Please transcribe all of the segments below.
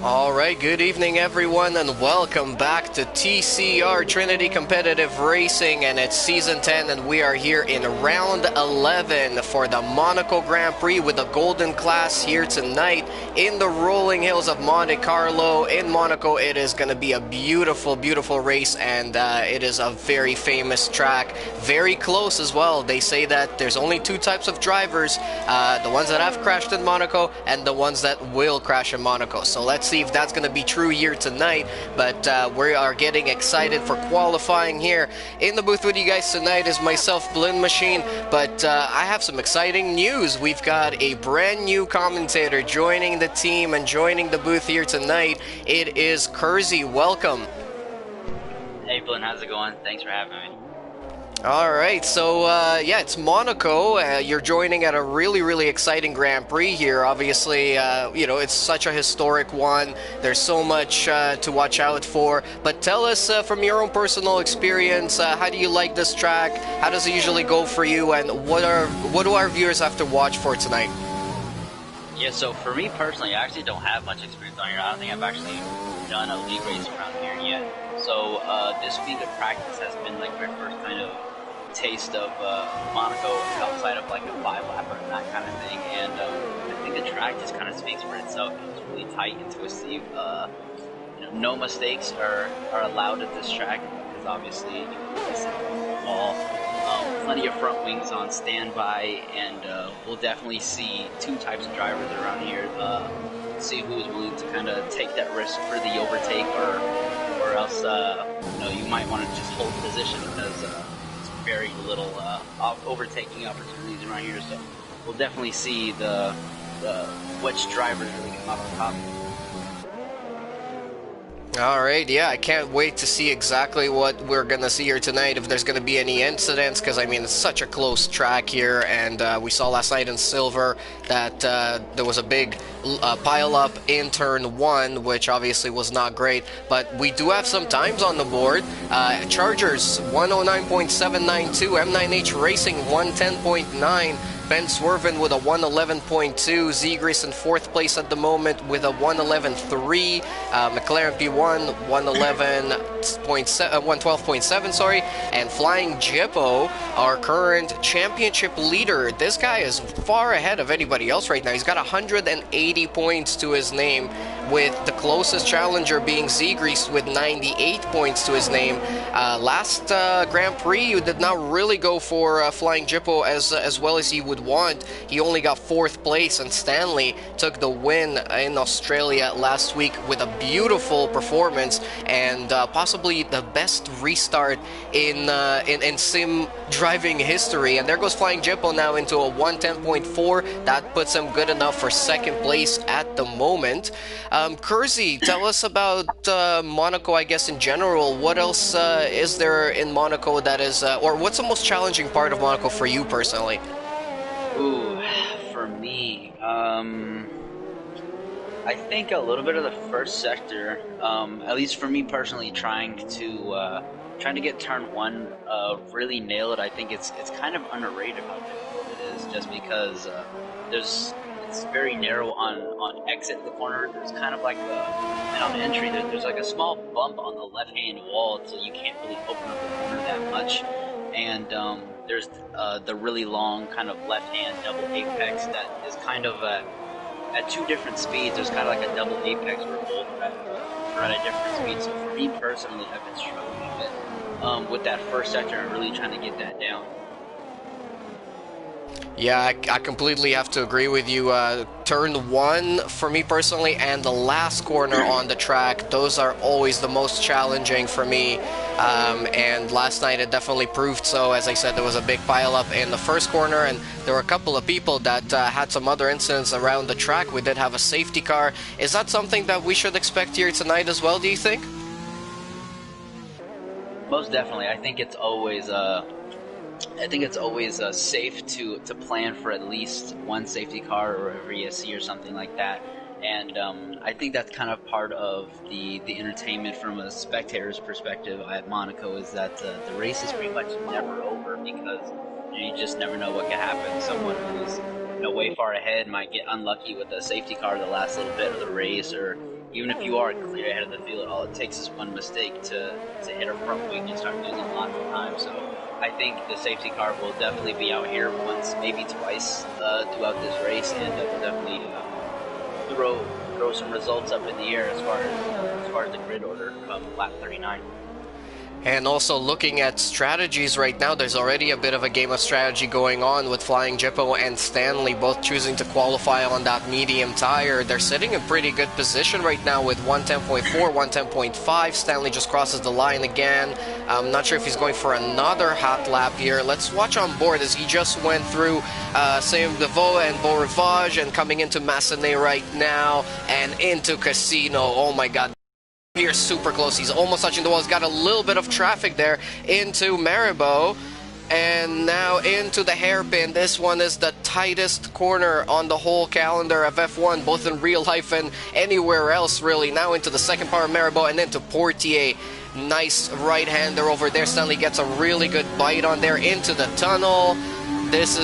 All right, good evening everyone and welcome back to TCR Trinity Competitive Racing, and it's season 10 and we are here in round 11 for the Monaco Grand Prix with the golden class here tonight in the rolling hills of Monte Carlo in Monaco. It is going to be a beautiful race, and it is a very famous track, very close as well. They say that there's only two types of drivers, the ones that have crashed in Monaco and the ones that will crash in Monaco. So let's see if that's going to be true here tonight, but we are getting excited for qualifying here. In the booth with you guys tonight is myself, BLIN-MACHINE, but I have some exciting news. We've got a brand new commentator joining the team and joining the booth here tonight. It is Kersey. Welcome. Hey Blin, how's it going? Thanks for having me. All right, so yeah, it's Monaco. You're joining at a really exciting Grand Prix here. Obviously, you know, it's such a historic one. There's so much to watch out for. But tell us from your own personal experience, how do you like this track? How does it usually go for you? And what do our viewers have to watch for tonight? Yeah, so for me personally, I actually don't have much experience on here. I don't think I've actually done a league race around here yet. So this week of practice has been like my first kind of taste of Monaco outside of like a 5-lapper and that kind of thing. And I think the track just kind of speaks for itself. It's really tight and twisty. You know, no mistakes are allowed at this track because obviously you can sit on the wall. Plenty of front wings on standby, and we'll definitely see two types of drivers around here. See who's willing to kind of take that risk for the overtake, or else you know, you might want to just hold position because there's very little overtaking opportunities around here. So we'll definitely see which drivers really come out on top. All right, yeah, I can't wait to see exactly what we're going to see here tonight, if there's going to be any incidents, because, I mean, it's such a close track here, and we saw last night in Silver that there was a big pile-up in Turn 1, which obviously was not great, but we do have some times on the board. Chargers, 109.792, M9H Racing, 110.9, Ben Swerven with a 111.2, Zegris in 4th place at the moment with a 111.3, McLaren P1 112.7, sorry, and Flying Jippo, our current championship leader. This guy is far ahead of anybody else right now. He's got 180 points to his name, with the closest challenger being Zegris with 98 points to his name. Last Grand Prix, you did not really go for Flying Jippo as well as he would want. He only got 4th place, and Stanley took the win in Australia last week with a beautiful performance and possibly the best restart in sim driving history. And there goes Flying Jippo now into a 110.4. That puts him good enough for 2nd place at the moment. Kersey, tell us about Monaco, I guess, in general. What else is there in Monaco that is, or what's the most challenging part of Monaco for you personally? Ooh, for me, I think a little bit of the first sector, at least for me personally, trying to get Turn 1 really nailed. I think it's kind of underrated how difficult it is, just because it's very narrow on exit the corner. There's kind of like and on entry there's like a small bump on the left hand wall, so you can't really open up the corner that much. And there's the really long kind of left hand double apex that is kind of at 2 different speeds. There's kind of like a double apex where both are at a different speed. So for me personally, I've been struggling a bit with that first sector and really trying to get that down. Yeah, I completely have to agree with you. Turn 1 for me personally, and the last corner on the track, those are always the most challenging for me. And last night it definitely proved so. As I said, there was a big pile-up in the first corner, and there were a couple of people that had some other incidents around the track. We did have a safety car. Is that something that we should expect here tonight as well, do you think? Most definitely. I think it's always safe to plan for at least one safety car or a VSC or something like that. And I think that's kind of part of the entertainment from a spectator's perspective at Monaco, is that the race is pretty much never over, because you just never know what could happen. Someone who's way far ahead might get unlucky with a safety car the last little bit of the race, or even if you are clear ahead of the field, all it takes is one mistake to hit a front wing and start losing lots of time. So I think the safety car will definitely be out here once, maybe twice throughout this race, and will definitely throw some results up in the air as far as the grid order come lap 39. And also looking at strategies right now, there's already a bit of a game of strategy going on with Flying Jippo and Stanley both choosing to qualify on that medium tire. They're sitting in pretty good position right now with 110.4, 110.5. Stanley just crosses the line again. I'm not sure if he's going for another hot lap here. Let's watch on board as he just went through Saint-Deveau and Beau Rivage and coming into Massenet right now and into Casino. Oh my god. Here super close, he's almost touching the wall. He's got a little bit of traffic there into Maribor, and now into the hairpin. This one is the tightest corner on the whole calendar of F1, both in real life and anywhere else really. Now into the second part of Maribor and into Portier. Nice right-hander over there. Stanley gets a really good bite on there into the tunnel. This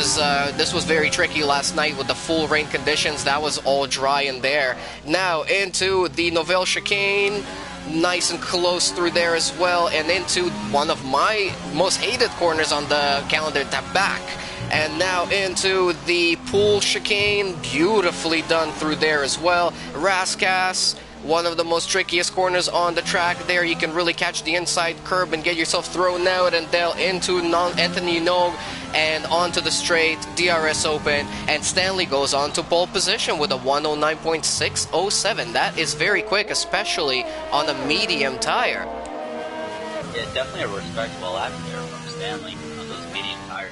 was very tricky last night with the full rain conditions. That was all dry in there. Now into the Nouvelle Chicane. Nice and close through there as well. And into one of my most hated corners on the calendar, the back. And now into the Pool Chicane. Beautifully done through there as well. Rascasse. One of the most trickiest corners on the track there. You can really catch the inside curb and get yourself thrown out, and then into Anthony Hinault and onto the straight, DRS open, and Stanley goes on to pole position with a 109.607. That is very quick, especially on a medium tire. Yeah, definitely a respectable lap there from Stanley on those medium tires.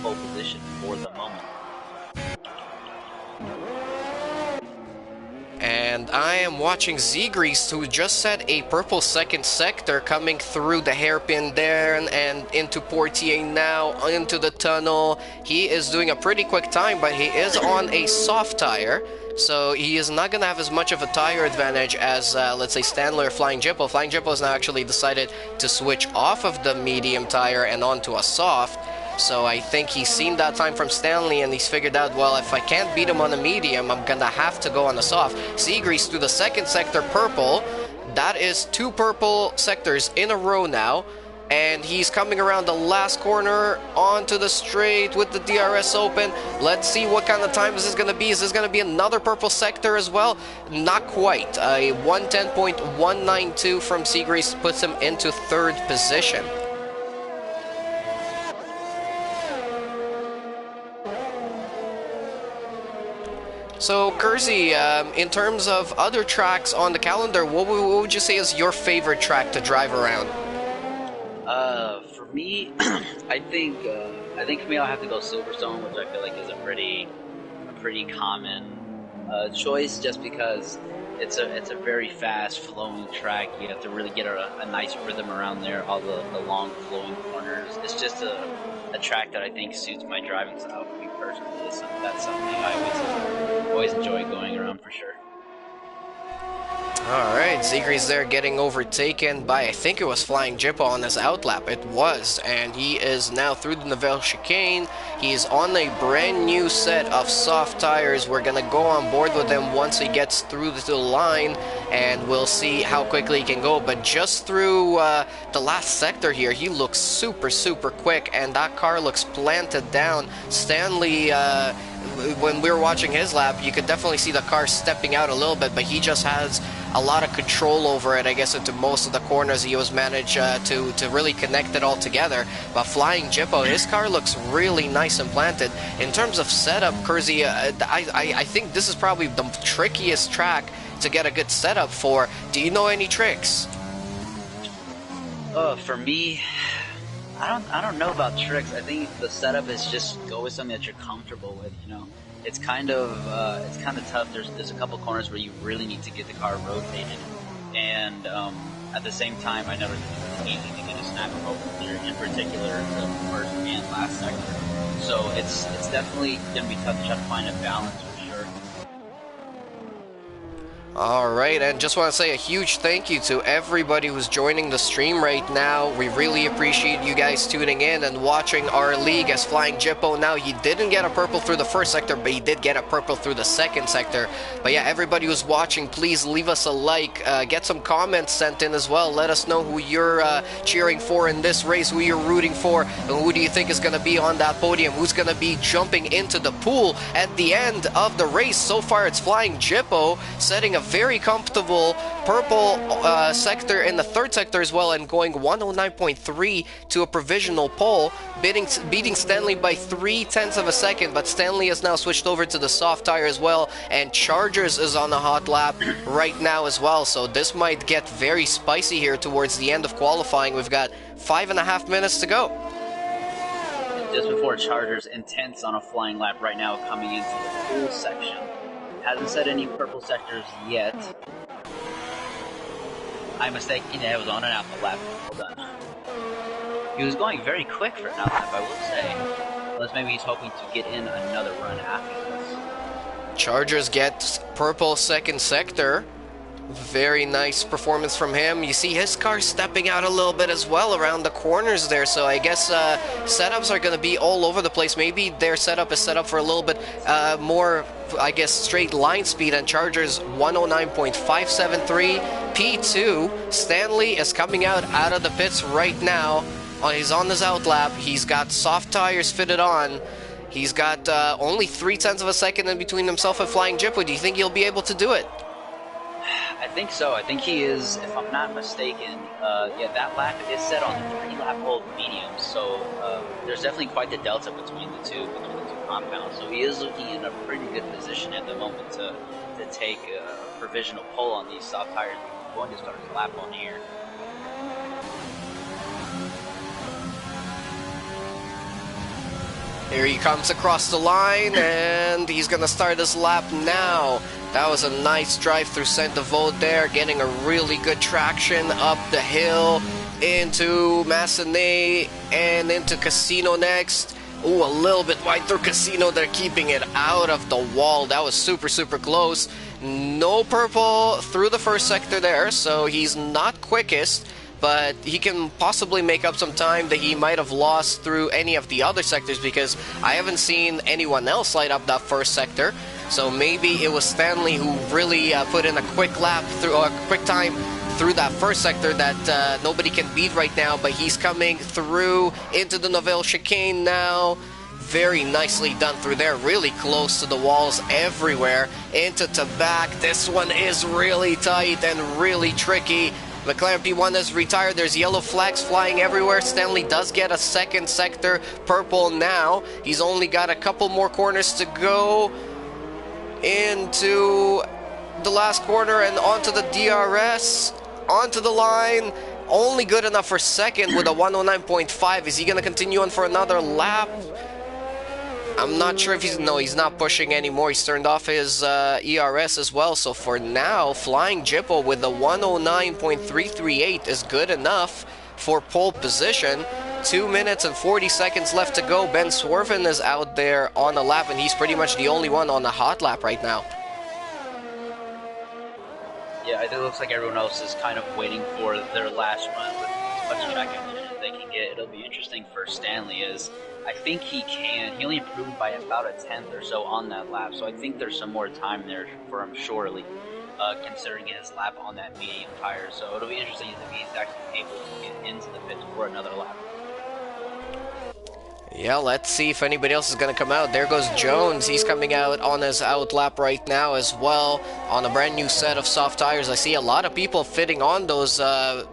Pole position for the moment. And I am watching Zegries, who just set a purple second sector coming through the hairpin there and into Portier now, into the tunnel. He is doing a pretty quick time, but he is on a soft tire. So he is not going to have as much of a tire advantage as, let's say, Stanley or Flying Jippo. Flying Jippo has now actually decided to switch off of the medium tire and onto a soft. So I think he's seen that time from Stanley and he's figured out, well, if I can't beat him on a medium, I'm gonna have to go on a soft. Zegries through the second sector purple. That is 2 purple sectors in a row now. And he's coming around the last corner onto the straight with the DRS open. Let's see what kind of time this is gonna be. Is this gonna be another purple sector as well? Not quite. A 110.192 from Zegries puts him into 3rd position. So, Kersey, in terms of other tracks on the calendar, what would you say is your favorite track to drive around? For me, I think for me I'll have to go Silverstone, which I feel like is a pretty common choice, just because it's a very fast flowing track. You have to really get a nice rhythm around there, all the long flowing corners. It's just a track that I think suits my driving style for me personally. That's something I always enjoy going around for sure. Alright, Zegries there getting overtaken by, I think it was Flying Jippo on his outlap. It was, and he is now through the Nouvelle Chicane. He's on a brand new set of soft tires. We're gonna go on board with him once he gets through the line, and we'll see how quickly he can go. But just through the last sector here, he looks super quick, and that car looks planted down. Stanley, when we were watching his lap, you could definitely see the car stepping out a little bit, but he just has a lot of control over it, I guess, into most of the corners. He was managed to really connect it all together. But Flying Jippo, his car looks really nice and planted. In terms of setup, Kersey, I think this is probably the trickiest track to get a good setup for. Do you know any tricks? For me, I don't know about tricks. I think the setup is just go with something that you're comfortable with. You know, it's kind of tough. There's a couple corners where you really need to get the car rotated, and at the same time, I never think it's easy to get a snap over here, in particular the first and last sector. So it's definitely gonna be tough to try to find a balance for sure. All right, and just want to say a huge thank you to everybody who's joining the stream right now. We really appreciate you guys tuning in and watching our league as Flying Jippo. Now, he didn't get a purple through the first sector, but he did get a purple through the second sector. But yeah, everybody who's watching, please leave us a like, get some comments sent in as well. Let us know who you're cheering for in this race, who you're rooting for, and who do you think is going to be on that podium, who's going to be jumping into the pool at the end of the race. So far, it's Flying Jippo setting a very comfortable purple sector in the third sector as well, and going 109.3 to a provisional pole, beating Stanley by 0.3 of a second. But Stanley has now switched over to the soft tire as well, and Chargers is on the hot lap right now as well. So this might get very spicy here towards the end of qualifying. We've got 5.5 minutes to go. Just before Chargers, Intense on a flying lap right now coming into the pool section. Hasn't set any purple sectors yet. I'm mistaken, it was on an alpha lap. Well done. He was going very quick for an alpha lap, I will say. Unless maybe he's hoping to get in another run after this. Chargers gets purple second sector. Very nice performance from him. You see his car stepping out a little bit as well around the corners there, so I guess setups are going to be all over the place. Maybe their setup is set up for a little bit more, I guess, straight line speed, and Chargers 109.573. P2, Stanley is coming out of the pits right now. He's on his out lap. He's got soft tires fitted on. He's got only 0.3 of a second in between himself and Flying Jippo. Do you think he'll be able to do it? I think so. I think he is, if I'm not mistaken. Yeah, that lap is set on 3-lap old mediums, so there's definitely quite the delta between the two compounds. So he is looking in a pretty good position at the moment to take a provisional pull on these soft tires. He's going to start his lap on here. Here he comes across the line, and he's going to start his lap now. That was a nice drive through Saint-Devote there, getting a really good traction up the hill into Massenet and into Casino next. Ooh, a little bit wide through Casino. They're keeping it out of the wall. That was super, super close. No purple through the first sector there, so he's not quickest, but he can possibly make up some time that he might have lost through any of the other sectors, because I haven't seen anyone else light up that first sector. So maybe it was Stanley who really put in a quick lap through, a quick time through that first sector that nobody can beat right now. But he's coming through into the Novelle chicane now. Very nicely done through there, really close to the walls everywhere. Into Tabac. This one is really tight and really tricky. McLaren P1 is retired. There's yellow flags flying everywhere. Stanley does get a second sector purple now. He's only got a couple more corners to go into the last corner and onto the DRS, onto the line. Only good enough for second with a 109.5. Is he going to continue on for another lap? I'm not sure if he's not pushing anymore. He's turned off his ERS as well. So for now, Flying Jippo with the 109.338 is good enough for pole position. 2 minutes and 40 seconds left to go. Ben Swerven is out there on the lap, and he's pretty much the only one on the hot lap right now. Yeah, it looks like everyone else is kind of waiting for their last run with as much track ammunition as they can get. It'll be interesting for Stanley, as I think he only improved by about a 10th or so on that lap, so I think there's some more time there for him, surely, considering his lap on that medium tire. So it'll be interesting if he's actually able to get into the pits for another lap. Yeah, let's see if anybody else is going to come out. There goes Jones. He's coming out on his out lap right now as well, on a brand new set of soft tires. I see a lot of people fitting on those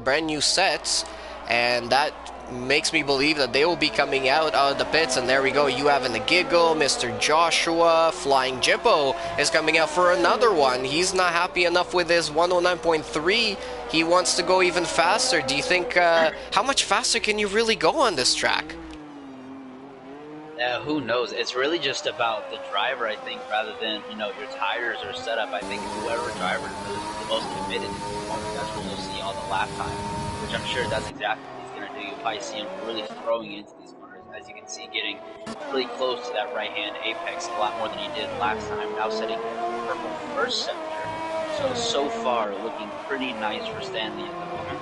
brand new sets, and that makes me believe that they will be coming out of the pits. And there we go. You having the giggle. Mr. Joshua Flying Jippo is coming out for another one. He's not happy enough with his 109.3. He wants to go even faster. Do you think, how much faster can you really go on this track? Who knows? It's really just about the driver, I think, rather than, your tires or setup. I think whoever driver is the most committed to the moment, that's what you'll see on the lap time, which I'm sure that's exactly what he's going to do. You'll probably see him really throwing into these corners, as you can see, getting really close to that right-hand apex a lot more than he did last time. Now setting purple first sector. So far, looking pretty nice for Stanley at the moment.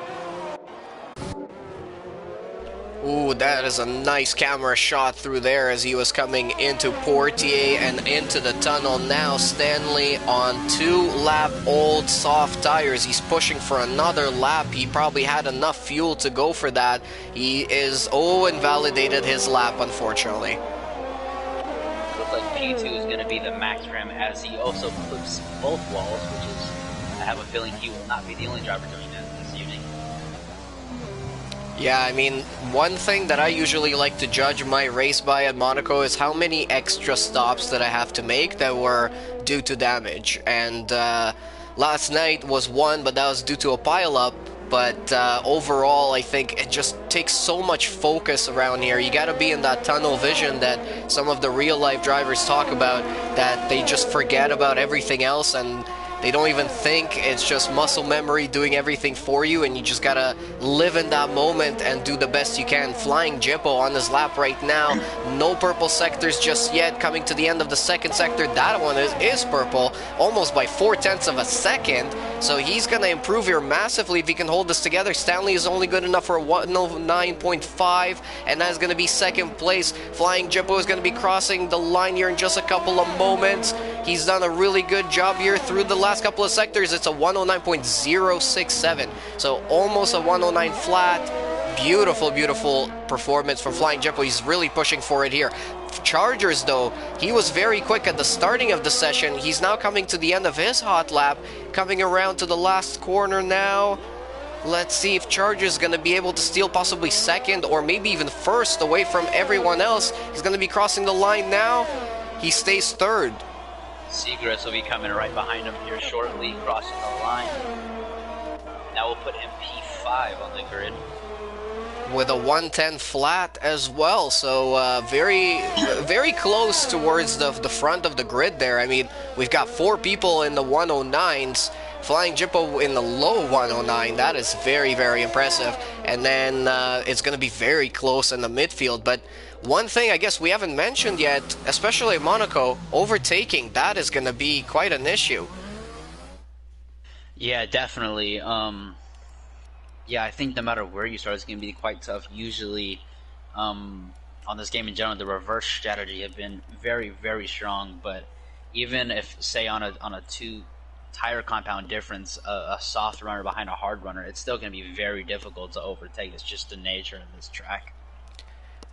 Ooh, that is a nice camera shot through there as he was coming into Portier and into the tunnel. Now Stanley on 2-lap-old soft tires. He's pushing for another lap. He probably had enough fuel to go for that. He is, invalidated his lap, unfortunately. Looks like P2 is going to be the max for him as he also clips both walls, which is, I have a feeling he will not be the only driver doing that this evening. Yeah, I mean, one thing that I usually like to judge my race by at Monaco is how many extra stops that I have to make that were due to damage. And last night was one, but that was due to a pileup. But overall, I think it just takes so much focus around here. You got to be in that tunnel vision that some of the real-life drivers talk about, that they just forget about everything else and they don't even think. It's just muscle memory doing everything for you, and you just gotta live in that moment and do the best you can. Flying Jippo on his lap right now. No purple sectors just yet. Coming to the end of the second sector. That one is purple, almost by 0.4 of a second. So he's gonna improve here massively if he can hold this together. Stanley is only good enough for a 109.5, and that's gonna be second place. Flying Jippo is gonna be crossing the line here in just a couple of moments. He's done a really good job here through the last couple of sectors. It's a 109.067, so almost a 109 flat. Beautiful, beautiful performance from Flying Jippo. He's really pushing for it here. Chargers, though, he was very quick at the starting of the session. He's now coming to the end of his hot lap, coming around to the last corner now. Let's see if Chargers is going to be able to steal possibly second or maybe even first away from everyone else. He's going to be crossing the line now. He stays third. Seagrass will be coming right behind him here shortly, crossing the line. Now we'll put him P5 on the grid. With a 110 flat as well, so very close towards the front of the grid there. I mean, we've got 4 people in the 109s. Flying Jippo in the low 109. That is very, very impressive. And then it's going to be very close in the midfield. But one thing I guess we haven't mentioned yet, especially in Monaco, overtaking, that is going to be quite an issue. Yeah, definitely. Yeah, I think no matter where you start, it's going to be quite tough. Usually, on this game in general, the reverse strategy have been very, very strong. But even if, say, on a 2-tire compound difference, a soft runner behind a hard runner, it's still going to be very difficult to overtake. It's just the nature of this track.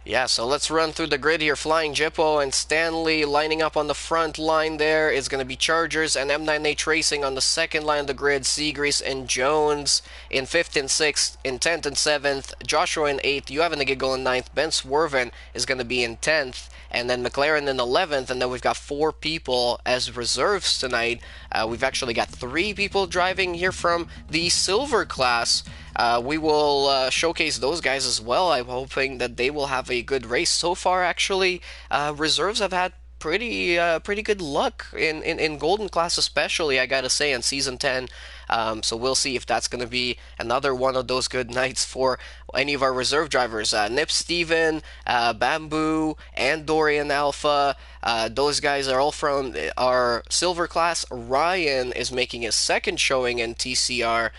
Yeah, so let's run through the grid here. Flying Jippo and Stanley lining up on the front line there. It's going to be Chargers and M9H Racing on the second line of the grid. Seagrease and Jones in 5th and 6th. In 10th and 7th. Joshua in 8th. You have a Giggle in 9th. Ben Swerven is going to be in 10th. And then McLaren in 11th. And then we've got 4 people as reserves tonight. We've actually got 3 people driving here from the silver class. We will showcase those guys as well. I'm hoping that they will have a good race. So far, actually, reserves have had pretty good luck in golden class, especially, I gotta say, in season 10. So we'll see if that's going to be another one of those good nights for any of our reserve drivers. Nip Steven, Bamboo, and Dorian Alpha. Those guys are all from our silver class. Ryan is making his second showing in TCR.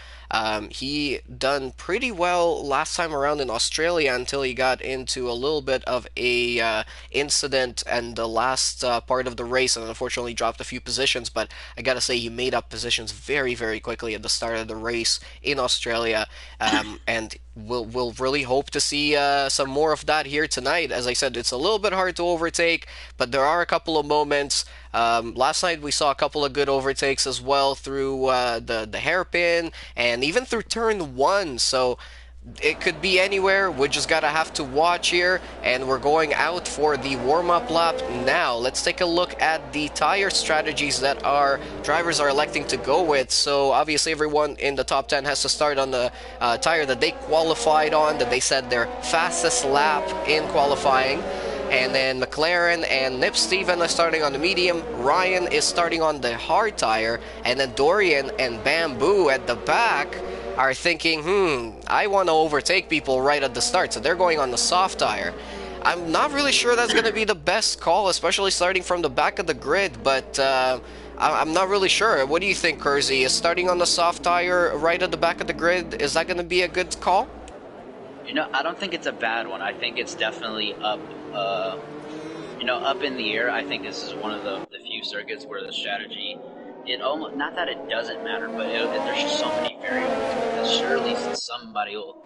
He done pretty well last time around in Australia until he got into a little bit of a incident and the last part of the race, and unfortunately dropped a few positions. But I gotta say, he made up positions very, very quickly at the start of the race in Australia, and we'll really hope to see some more of that here tonight. As I said, it's a little bit hard to overtake, but there are a couple of moments. Last night we saw a couple of good overtakes as well through the hairpin and even through turn 1. So it could be anywhere. We just gotta have to watch here, and we're going out for the warm-up lap now. Let's take a look at the tire strategies that our drivers are electing to go with. So obviously everyone in the top 10 has to start on the tire that they qualified on, that they said their fastest lap in qualifying. And then McLaren and Nip Steven are starting on the medium. Ryan is starting on the hard tire. And then Dorian and Bamboo at the back are thinking, I want to overtake people right at the start. So they're going on the soft tire. I'm not really sure that's going to be the best call, especially starting from the back of the grid. But I'm not really sure. What do you think, Kersey? Is starting on the soft tire right at the back of the grid, is that going to be a good call? You know, I don't think it's a bad one. I think it's definitely up, you know, up in the air. I think this is one of the few circuits where the strategy, it almost, not that it doesn't matter, but there's just so many variables. Because surely somebody will,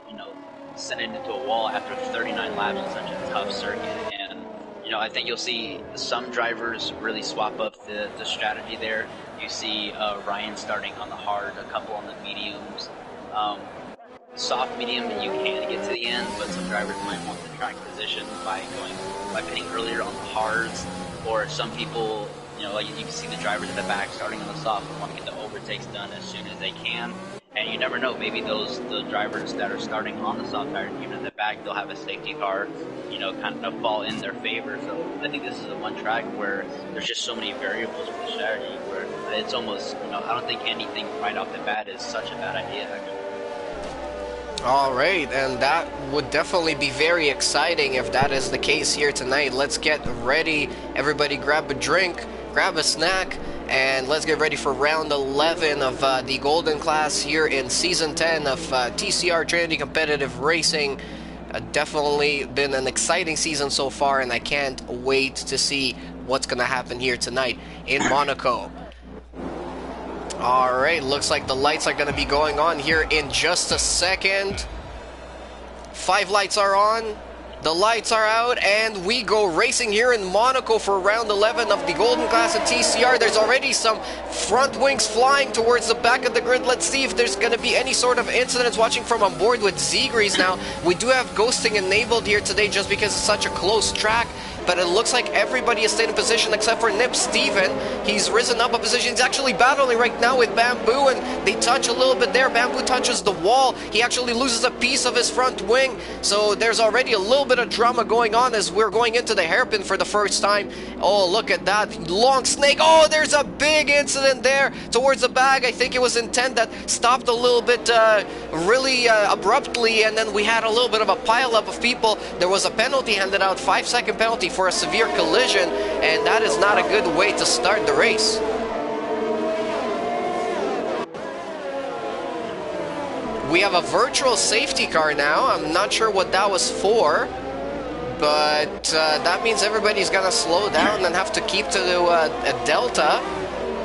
you know, send it into a wall after 39 laps in such a tough circuit. And, you know, I think you'll see some drivers really swap up the strategy there. You see Ryan starting on the hard, a couple on the mediums. Soft, medium, you can get to the end, but some drivers might want the track position by pitting earlier on the hards, or some people, you know, like you can see the drivers at the back starting on the soft and want to get the overtakes done as soon as they can. And you never know, maybe the drivers that are starting on the soft tire, even at the back, they'll have a safety car, you know, kind of fall in their favor. So I think this is the one track where there's just so many variables with the strategy where it's almost, you know, I don't think anything right off the bat is such a bad idea, actually. All right, and that would definitely be very exciting if that is the case here tonight. Let's get ready. Everybody grab a drink, grab a snack, and let's get ready for round 11 of the Golden Class here in Season 10 of TCR Trinity Competitive Racing. Definitely been an exciting season so far, and I can't wait to see what's going to happen here tonight in Monaco. Alright, looks like the lights are going to be going on here in just a second. 5 lights are on, the lights are out, and we go racing here in Monaco for round 11 of the Golden Class at TCR. There's already some front wings flying towards the back of the grid. Let's see if there's going to be any sort of incidents. Watching from on board with Z-Grease now. We do have ghosting enabled here today just because it's such a close track. But it looks like everybody has stayed in position except for Nip Steven. He's risen up a position. He's actually battling right now with Bamboo, and they touch a little bit there. Bamboo touches the wall. He actually loses a piece of his front wing. So there's already a little bit of drama going on as we're going into the hairpin for the first time. Oh, look at that. Long snake. Oh, there's a big incident there towards the bag. I think it was intent that stopped a little bit really abruptly, and then we had a little bit of a pileup of people. There was a penalty handed out, 5-second penalty for a severe collision, and that is not a good way to start the race. We have a virtual safety car now. I'm not sure what that was for, but that means everybody's gonna slow down and have to keep to a delta.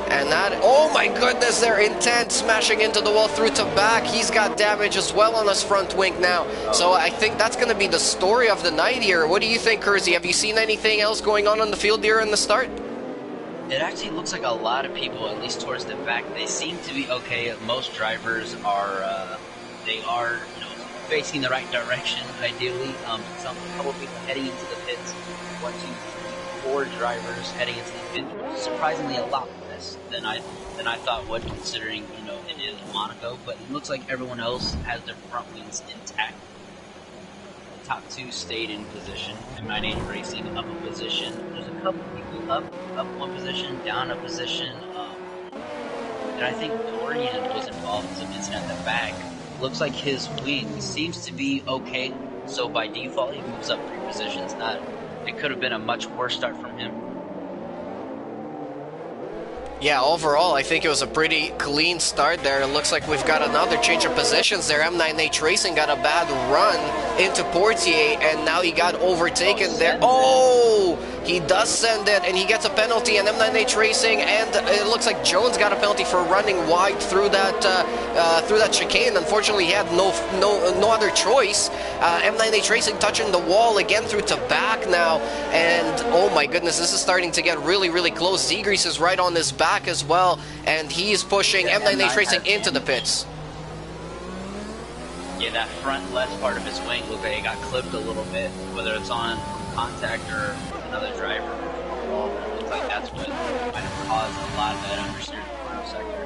And that, oh my goodness, they're intent, smashing into the wall through to back. He's got damage as well on his front wing now. So I think that's going to be the story of the night here. What do you think, Kersey? Have you seen anything else going on the field here in the start? It actually looks like a lot of people, at least towards the back, they seem to be okay. Most drivers are, they are, you know, facing the right direction, ideally. A couple of people heading into the pits. 1, 2, 3, 4 drivers heading into the pits, which is surprisingly a lot less than I thought would, considering, you know, it is Monaco. But it looks like everyone else has their front wings intact. The top 2 stayed in position. M98 Racing up a position. There's a couple people up 1 position, down a position. And I think Dorian was involved in some incident at the back. Looks like his wing seems to be okay, so by default he moves up 3 positions. It could have been a much worse start from him. Yeah, overall, I think it was a pretty clean start there. It looks like we've got another change of positions there. M98 Racing got a bad run into Portier, and now he got overtaken there. Oh, he does send it, and he gets a penalty, and M98 Racing, and it looks like Jones got a penalty for running wide through that chicane. Unfortunately, he had no other choice. M98 Racing touching the wall again through to back now, and oh my goodness, this is starting to get really, really close. Z-Grease is right on his back as well, and he's pushing M98 Racing into the pits. Yeah, that front left part of his wing looked like it got clipped a little bit, whether it's on contact or another driver. It looks like that's what might have caused a lot of that understeer in the final sector.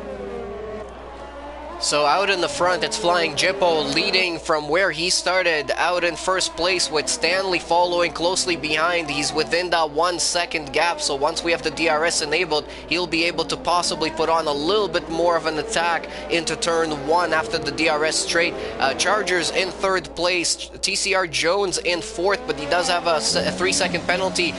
So out in the front, it's Flying Jippo leading from where he started, out in first place with Stanley following closely behind. He's within that 1 second gap, so once we have the DRS enabled, he'll be able to possibly put on a little bit more of an attack into turn 1 after the DRS straight. Chargers in third place, TCR Jones in fourth, but he does have a 3 second penalty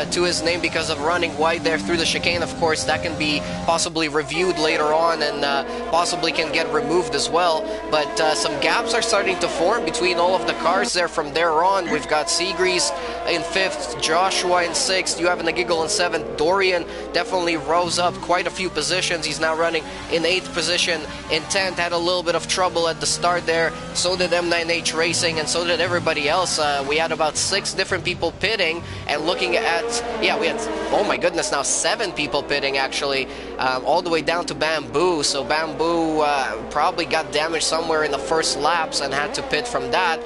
to his name because of running wide there through the chicane. Of course, that can be possibly reviewed later on and possibly can get removed as well, but some gaps are starting to form between all of the cars there. From there on, we've got Seagrease in 5th, Joshua in 6th, you have Nagiggle in 7th, Dorian definitely rose up quite a few positions. He's now running in 8th position. In 10th, had a little bit of trouble at the start there, so did M9H Racing, and so did everybody else. We had about 6 different people pitting, and looking at, yeah, we had, oh my goodness, now 7 people pitting actually, all the way down to Bamboo. So Bamboo probably got damaged somewhere in the first laps and had to pit from that.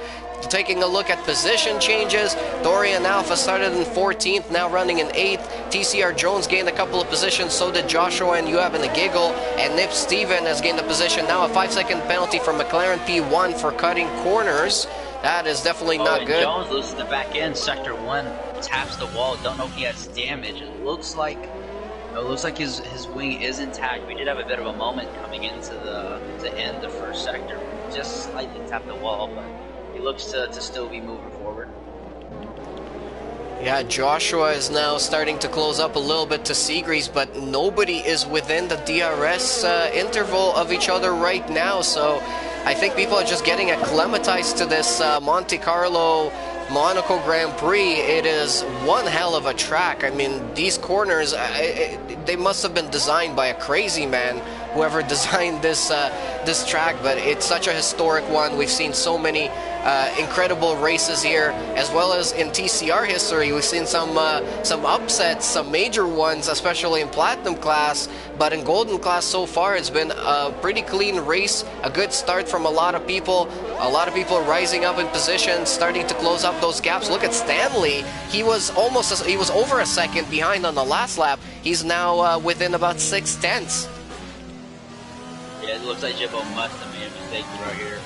Taking a look at position changes, Dorian Alpha started in 14th, now running in 8th. TCR Jones gained a couple of positions, so did Joshua and you have in the Giggle, and Nip Steven has gained a position. Now a 5 second penalty from McLaren P1 for cutting corners. That is definitely not good. Jones loses the back end, sector 1, taps the wall. Don't know if he has damage. It looks like his wing is intact. We did have a bit of a moment coming into the end of first sector. Just slightly tapped the wall, but he looks to still be moving forward. Yeah, Joshua is now starting to close up a little bit to Seagrease, but nobody is within the DRS interval of each other right now, so I think people are just getting acclimatized to this Monte Carlo Monaco Grand Prix. It is one hell of a track. I mean, these corners, they must have been designed by a crazy man, whoever designed this this track, but it's such a historic one. We've seen so many incredible races here, as well as in TCR history. We've seen some upsets, some major ones, especially in Platinum class, but in Golden class so far, it's been a pretty clean race, a good start from a lot of people rising up in position, starting to close up those gaps. Look at Stanley. He was over a second behind on the last lap. He's now within about 6/10. Yeah, it looks like Jippo must have made a mistake right here.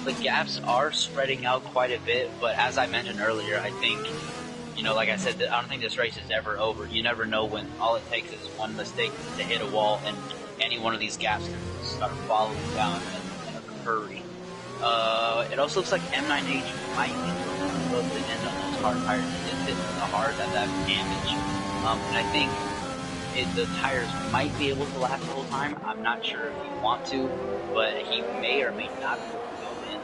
The gaps are spreading out quite a bit, but as I mentioned earlier, I think, you know, like I said, I don't think this race is ever over. You never know when all it takes is one mistake to hit a wall, and any one of these gaps can start falling down in a hurry. It also looks like M9H might be closing in on those hard tires. He did hit the hard at that damage, and I think the tires might be able to last the whole time. I'm not sure if he wants to, but he may or may not go in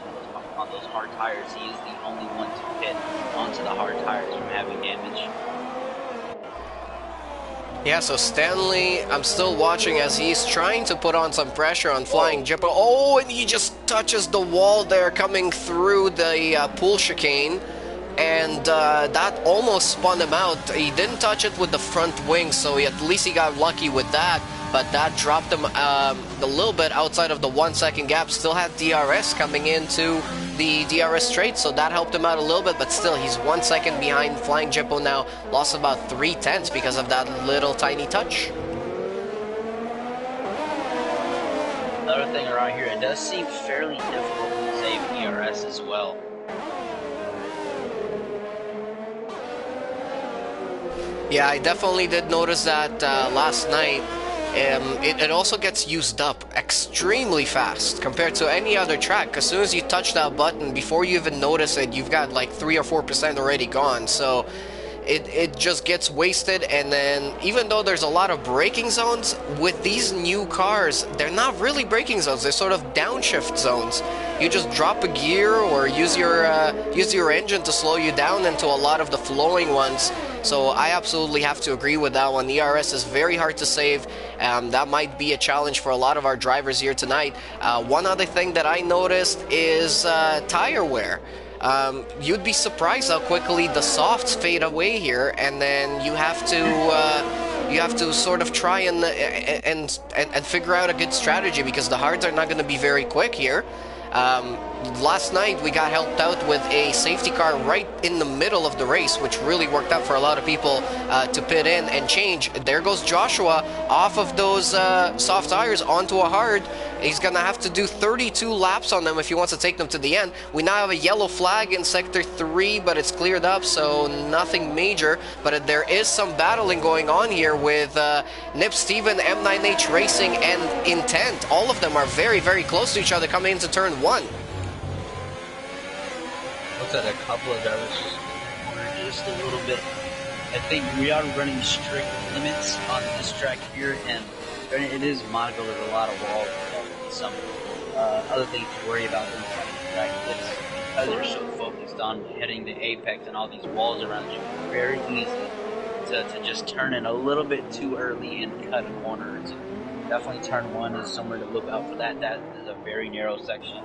on those hard tires. He is the only one to hit onto the hard tires from having damage. Yeah, so Stanley, I'm still watching as he's trying to put on some pressure on Flying Jippo. Oh, and he just touches the wall there coming through the pool chicane. And that almost spun him out. He didn't touch it with the front wing, so at least he got lucky with that. But that dropped him a little bit outside of the 1 second gap. Still had DRS coming into the DRS straight, so that helped him out a little bit. But still, he's 1 second behind Flying Jippo now. Lost about 3/10 because of that little tiny touch. Another thing around here, it does seem fairly difficult to save DRS as well. Yeah, I definitely did notice that last night. It also gets used up extremely fast compared to any other track. As soon as you touch that button, before you even notice it, you've got like 3 or 4% already gone. So it just gets wasted. And then even though there's a lot of braking zones, with these new cars, they're not really braking zones. They're sort of downshift zones. You just drop a gear or use your engine to slow you down into a lot of the flowing ones. So I absolutely have to agree with that one. The ERS is very hard to save. That might be a challenge for a lot of our drivers here tonight. One other thing that I noticed is tire wear. You'd be surprised how quickly the softs fade away here, and then you have to sort of try and figure out a good strategy, because the hards are not going to be very quick here. Last night we got helped out with a safety car right in the middle of the race, which really worked out for a lot of people to pit in and change. There goes Joshua off of those soft tires onto a hard. He's going to have to do 32 laps on them if he wants to take them to the end. We now have a yellow flag in Sector 3, but it's cleared up, so nothing major. But there is some battling going on here with Nip Steven, M9H Racing, and Intent. All of them are very, very close to each other coming into turn 1. Looks like a couple of drivers just a little bit. I think we are running strict limits on this track here, and it is Monaco. There's a lot of walls. Some other things to worry about when trying to track this, because you're so focused on hitting the apex and all these walls around you. Very easy to just turn in a little bit too early and cut corners. Definitely turn 1 is somewhere to look out for that. That is a very narrow section.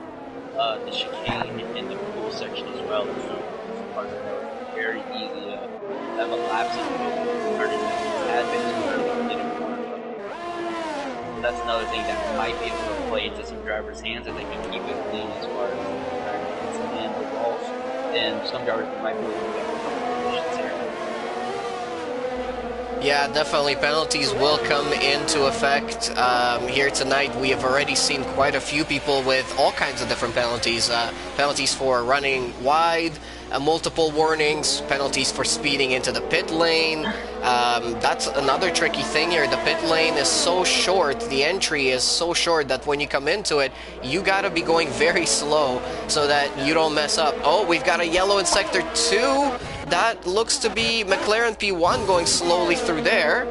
The chicane and the pool section as well. So parts of that very easy to have a lapse and turn in a bit too early and get a corner. That's another thing that might be able to play into some drivers' hands if they can keep it clean as far as and the walls. Then some drivers might be able to get a couple positions here. Yeah, definitely penalties will come into effect here tonight. We have already seen quite a few people with all kinds of different penalties. Penalties for running wide, multiple warnings, penalties for speeding into the pit lane. That's another tricky thing here. The pit lane is so short, the entry is so short that when you come into it, you gotta be going very slow so that you don't mess up. Oh, we've got a yellow in Sector 2. That looks to be McLaren P1 going slowly through there,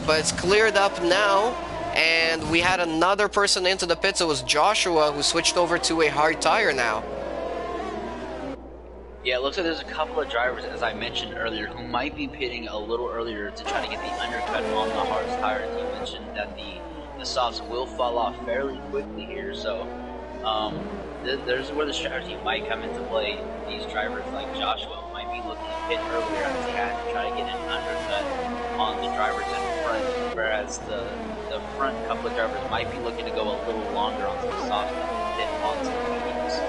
but it's cleared up now, and we had another person into the pits. It was Joshua who switched over to a hard tire now. Yeah, it looks like there's a couple of drivers, as I mentioned earlier, who might be pitting a little earlier to try to get the undercut on the hard tires. You mentioned that the softs will fall off fairly quickly here, so there's where the strategy might come into play. These drivers like Joshua might be looking to hit earlier as he had to try to get an undercut on the drivers in front, whereas the front couple of drivers might be looking to go a little longer on some softs and hit on some mediums.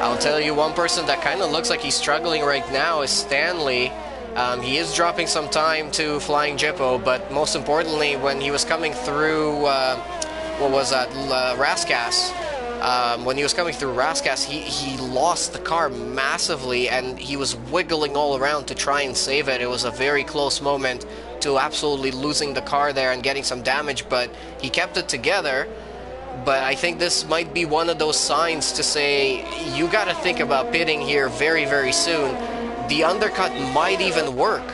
I'll tell you, one person that kind of looks like he's struggling right now is Stanley. He is dropping some time to Flying Jippo, but most importantly, when he was coming through, what was that, Raskas, when he was coming through Raskas, he lost the car massively, and he was wiggling all around to try and save it. It was a very close moment to absolutely losing the car there and getting some damage, but he kept it together. But I think this might be one of those signs to say, you got to think about pitting here very, very soon. The undercut might even work.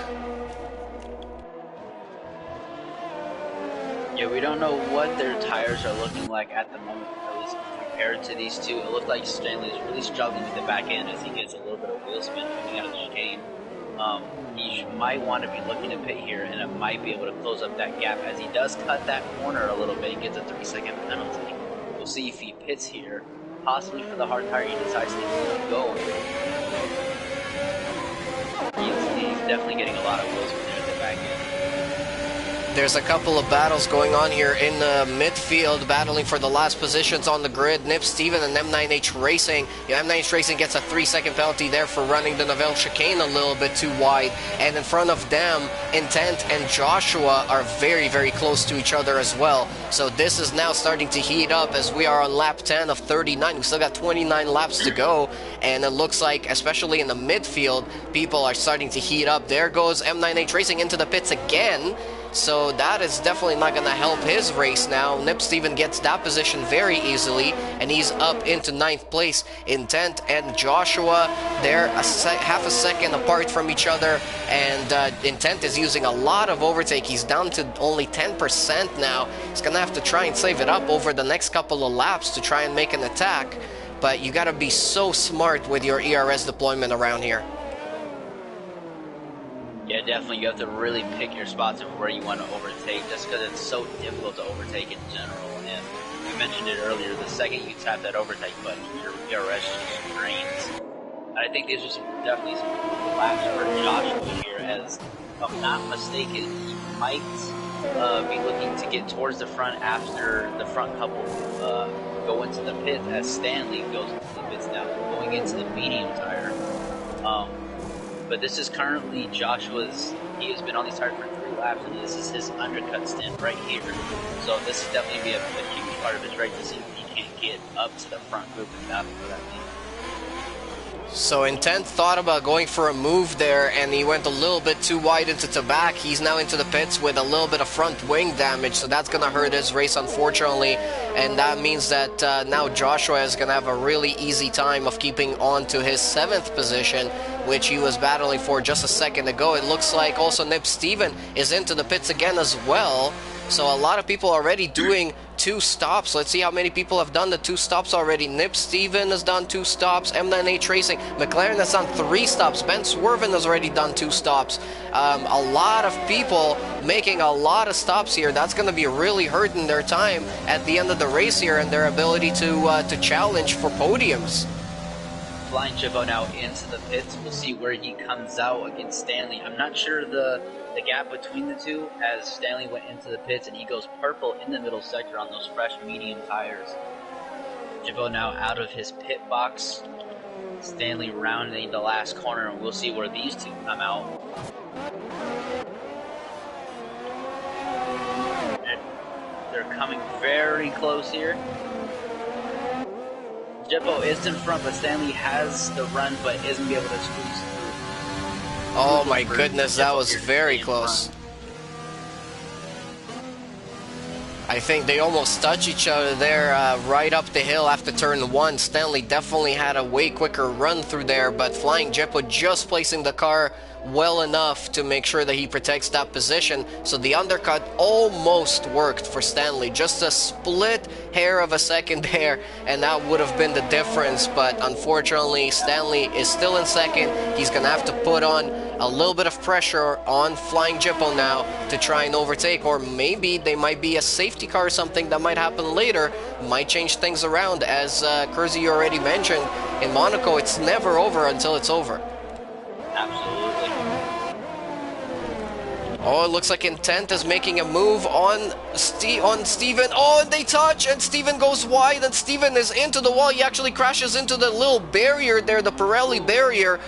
Yeah, we don't know what their tires are looking like at the moment, at least compared to these two. It looks like Stanley is really struggling with the back end as he gets a little bit of wheel spin coming out of the chicane. He might want to be looking to pit here, and it might be able to close up that gap as he does cut that corner a little bit. He gets a 3-second penalty. We'll see if he pits here, possibly for the hard tire. He decides to go. He's definitely getting a lot of wheel spin there at the back end. There's a couple of battles going on here in the midfield, battling for the last positions on the grid. Nip Steven and M9H Racing. M9H Racing gets a 3-second penalty there for running the Novell chicane a little bit too wide. And in front of them, Intent and Joshua are very, very close to each other as well. So this is now starting to heat up as we are on lap 10 of 39. We still got 29 laps to go. And it looks like, especially in the midfield, people are starting to heat up. There goes M9H Racing into the pits again. So that is definitely not going to help his race now. Nip Steven gets that position very easily, and he's up into 9th place. Intent and Joshua, they're half a second apart from each other, and Intent is using a lot of overtake. He's down to only 10% now. He's going to have to try and save it up over the next couple of laps to try and make an attack, but you got to be so smart with your ERS deployment around here. Yeah, definitely. You have to really pick your spots of where you want to overtake, just because it's so difficult to overtake in general. And we mentioned it earlier, the second you tap that overtake button, your ERS just drains. And I think these are definitely some laps for Joshua here, as if I'm not mistaken, he might be looking to get towards the front after the front couple go into the pit, as Stanley goes into the pits now, going into the medium tire. But this is currently Joshua's. He has been on these tires for 3 laps, and this is his undercut stint right here. So this is definitely be a huge part of his race to see if he can't get up to the front group and battle for that lead. So Intent thought about going for a move there, and he went a little bit too wide into the back. He's now into the pits with a little bit of front wing damage, so that's going to hurt his race, unfortunately. And that means that now Joshua is going to have a really easy time of keeping on to his 7th position, which he was battling for just a second ago. It looks like also Nip Steven is into the pits again as well. So a lot of people already doing 2 stops. Let's see how many people have done the 2 stops already. Nip Steven has done 2 stops. M9H Racing. McLaren has done 3 stops. Ben Swerven has already done 2 stops. A lot of people making a lot of stops here. That's going to be really hurting their time at the end of the race here and their ability to challenge for podiums. Flying Jibbo now into the pits. We'll see where he comes out against Stanley. I'm not sure the gap between the two, as Stanley went into the pits and he goes purple in the middle sector on those fresh medium tires. Jibbo now out of his pit box. Stanley rounding the last corner, and we'll see where these two come out. And they're coming very close here. Jibbo is in front, but Stanley has the run, but isn't able to squeeze through. Oh my goodness, that was very close. I think they almost touch each other there right up the hill after turn 1. Stanley definitely had a way quicker run through there, but Flying Jippo just placing the car well enough to make sure that he protects that position. So the undercut almost worked for Stanley. Just a split hair of a second there, and that would have been the difference. But unfortunately, Stanley is still in second. He's going to have to put on a little bit of pressure on Flying Jippo now to try and overtake, or maybe they might be a safety car or something that might happen later, might change things around. As Kersey already mentioned, in Monaco, it's never over until it's over. Absolutely. Oh, it looks like Intent is making a move on Steven. Oh, and they touch, and Steven goes wide, and Steven is into the wall. He actually crashes into the little barrier there, the Pirelli barrier,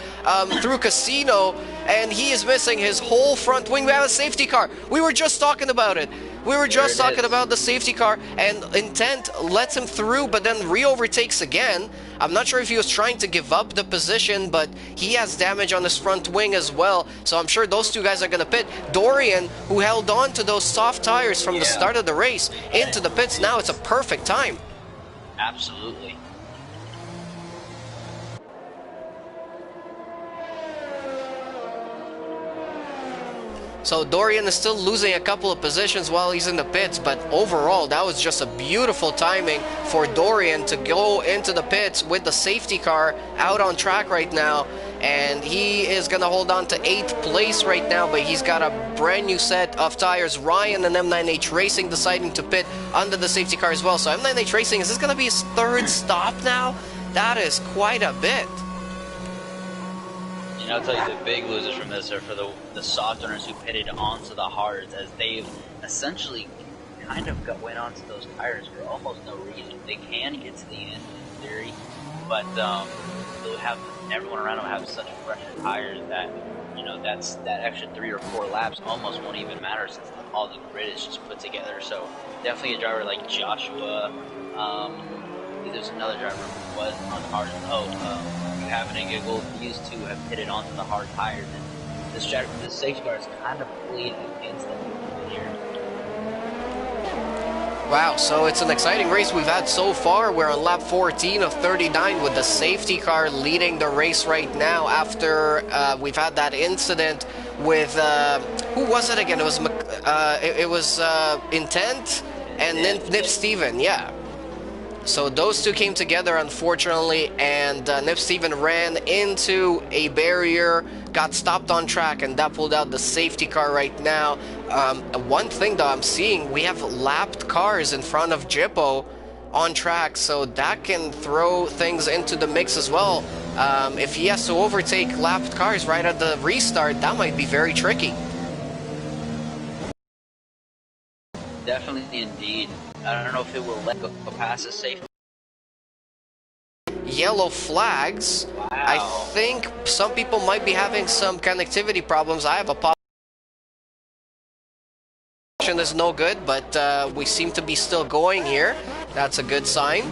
through Casino, and he is missing his whole front wing. We have a safety car. We were just talking about it. We were just talking about the safety car, and Intent lets him through, but then re-overtakes again. I'm not sure if he was trying to give up the position, but he has damage on his front wing as well. So I'm sure those two guys are going to pit. Dorian, who held on to those soft tires from the start of the race, into the pits now. It's a perfect time. Absolutely. So Dorian is still losing a couple of positions while he's in the pits, but overall that was just a beautiful timing for Dorian to go into the pits with the safety car out on track right now, and he is going to hold on to 8th place right now, but he's got a brand new set of tires. Ryan and M9H Racing deciding to pit under the safety car as well. So M9H Racing, is this going to be his 3rd stop now? That is quite a bit. And I'll tell you, the big losers from this are for the soft owners who pitted onto the hards, as they've essentially kind of went onto those tires for almost no reason. They can get to the end in theory, but they'll have everyone around them have such fresher tires that, you know, that extra 3 or 4 laps almost won't even matter, since all the grid is just put together. So definitely a driver like Joshua. There's another driver who was on the hard. Having a giggle, these two have pitted onto the hard tires, and this safety car is kind of bleeding against them here. Wow, so it's an exciting race we've had so far. We're on lap 14 of 39 with the safety car leading the race right now after we've had that incident with, who was it again? It was Intent and Nip Steven, yeah. So those two came together, unfortunately, and Nip Steven ran into a barrier, got stopped on track, and that pulled out the safety car right now. One thing though I'm seeing, we have lapped cars in front of Jippo on track, so that can throw things into the mix as well. If he has to overtake lapped cars right at the restart, that might be very tricky. Definitely, indeed. I don't know if it will let go past the safety. Yellow flags. Wow. I think some people might be having some connectivity problems. I have a pop. Is no good, but we seem to be still going here. That's a good sign.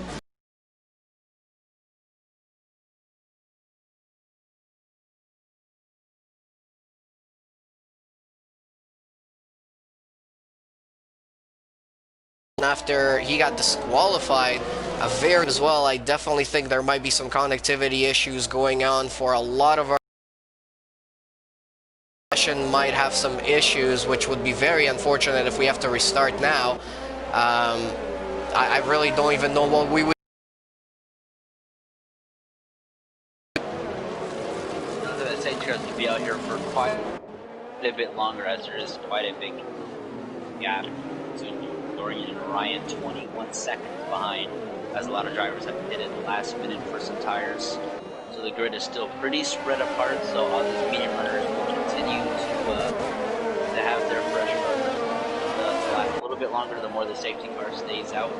After he got disqualified, as well, I definitely think there might be some connectivity issues going on for a lot of our session. Might have some issues, which would be very unfortunate if we have to restart now. I really don't even know what we would. The safety cars to be out here for quite a bit longer, as there is quite a big gap between Dorian and Ryan, 21 seconds behind, as a lot of drivers have hit it the last minute for some tires. So the grid is still pretty spread apart, so all these medium runners will continue to have their pressure over a little bit longer the more the safety car stays out.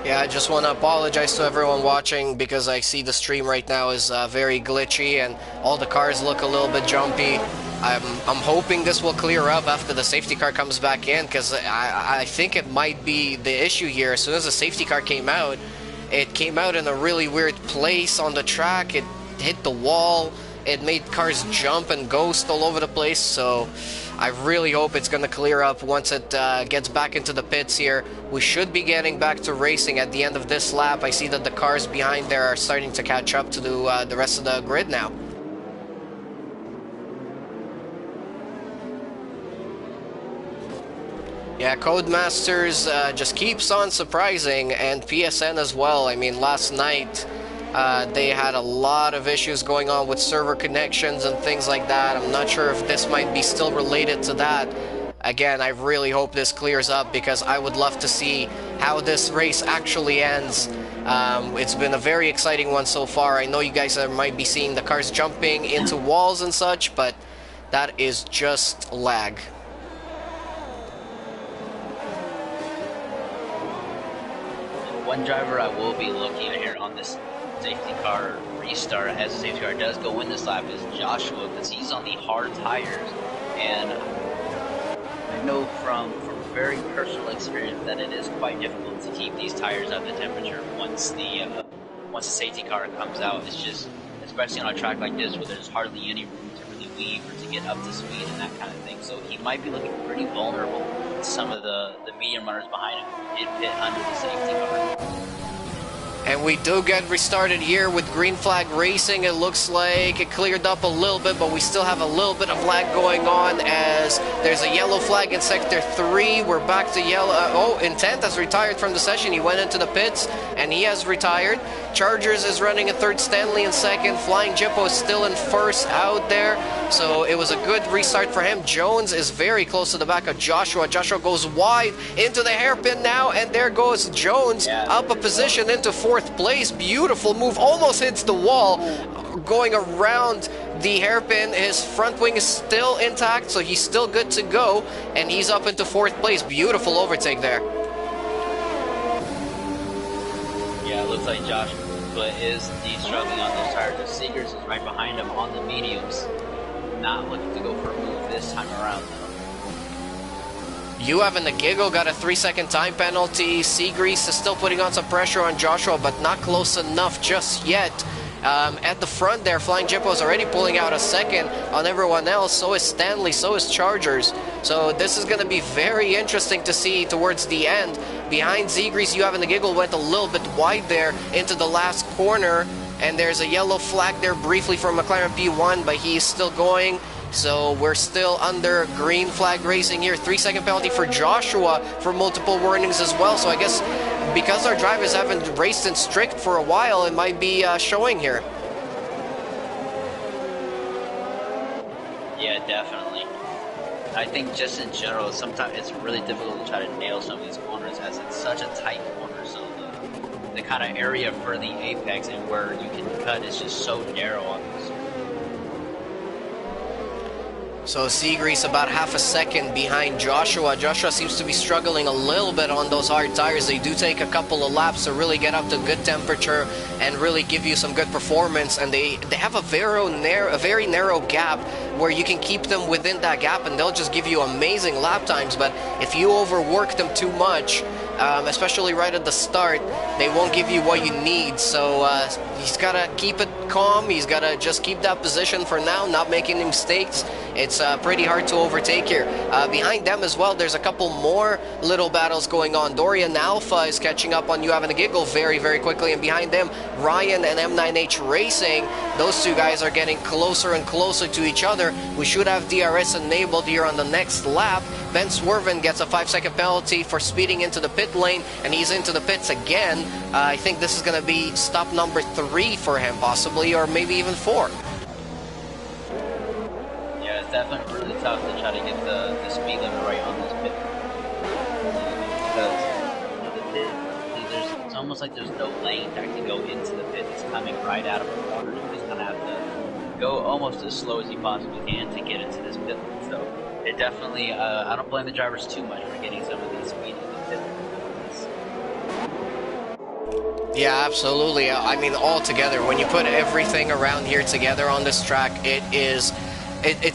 Yeah, I just want to apologize to everyone watching because I see the stream right now is very glitchy and all the cars look a little bit jumpy. I'm hoping this will clear up after the safety car comes back in, because I think it might be the issue here. As soon as the safety car came out, it came out in a really weird place on the track. It hit the wall. It made cars jump and ghost all over the place. So I really hope it's going to clear up once it gets back into the pits here. We should be getting back to racing at the end of this lap. I see that the cars behind there are starting to catch up to the rest of the grid now. Yeah, Codemasters just keeps on surprising, and PSN as well. I mean, last night they had a lot of issues going on with server connections and things like that. I'm not sure if this might be still related to that. Again, I really hope this clears up, because I would love to see how this race actually ends. It's been a very exciting one so far. I know you guys might be seeing the cars jumping into walls and such, but that is just lag. One driver I will be looking at here on this safety car restart, as the safety car does go in this lap, is Joshua, because he's on the hard tires. And I know from very personal experience that it is quite difficult to keep these tires at the temperature once the safety car comes out. It's just, especially on a track like this where there's hardly any room to really weave or to get up to speed and that kind of thing. So he might be looking pretty vulnerable to some of the medium runners behind him who did pit under the safety car. And we do get restarted here with green flag racing. It looks like it cleared up a little bit, but we still have a little bit of lag going on as there's a yellow flag in sector 3. We're back to yellow. Intent has retired from the session. He went into the pits and he has retired. Chargers is running in third, Stanley in second. Flying Jippo is still in first out there. So it was a good restart for him. Jones is very close to the back of Joshua. Joshua goes wide into the hairpin now, and there goes Jones up a position into fourth place. Beautiful move, almost hits the wall. Going around the hairpin, his front wing is still intact, so he's still good to go, and he's up into fourth place. Beautiful overtake there. Yeah, it looks like Joshua is indeed struggling on those tires. The Seegers is right behind him on the mediums. Not looking to go for a move this time around, though. You having the giggle got a 3-second time penalty. Seagrease is still putting on some pressure on Joshua, but not close enough just yet. At the front there, Flying Jippo is already pulling out a second on everyone else. So is Stanley, so is Chargers. So this is going to be very interesting to see towards the end. Behind Seagrease, you having the giggle went a little bit wide there into the last corner. And there's a yellow flag there briefly from McLaren P1, but he's still going. So we're still under green flag racing here. 3-second penalty for Joshua for multiple warnings as well. So I guess because our drivers haven't raced in strict for a while, it might be showing here. Yeah, definitely. I think just in general, sometimes it's really difficult to try to nail some of these corners as it's such a tight corner. So the kind of area for the apex and where you can cut is just so narrow on this. So Seagrease about half a second behind Joshua. Joshua seems to be struggling a little bit on those hard tires. They do take a couple of laps to really get up to good temperature and really give you some good performance. And they have a very narrow gap where you can keep them within that gap and they'll just give you amazing lap times. But if you overwork them too much, especially right at the start, they won't give you what you need. So he's got to keep it calm. He's got to just keep that position for now, not making any mistakes. It's pretty hard to overtake here. Behind them as well, there's a couple more little battles going on. Dorian Alpha is catching up on You Having a Giggle very, very quickly. And behind them, Ryan and M9H Racing. Those two guys are getting closer and closer to each other. We should have DRS enabled here on the next lap. Ben Swerven gets a 5-second penalty for speeding into the pit lane, and he's into the pits again. I think this is going to be stop number 3 for him, possibly, or maybe even 4. Yeah, it's definitely really tough to try to get the speed limit right on this pit. Because the pit, it's almost like there's no lane to actually go into the pit. It's coming right out of the corner. You just kind of have to go almost as slow as you possibly can to get into this pit lane. So it definitely, I don't blame the drivers too much for getting some of these speed in the pit lane. Yeah, absolutely. I mean, all together, when you put everything around here together on this track, it's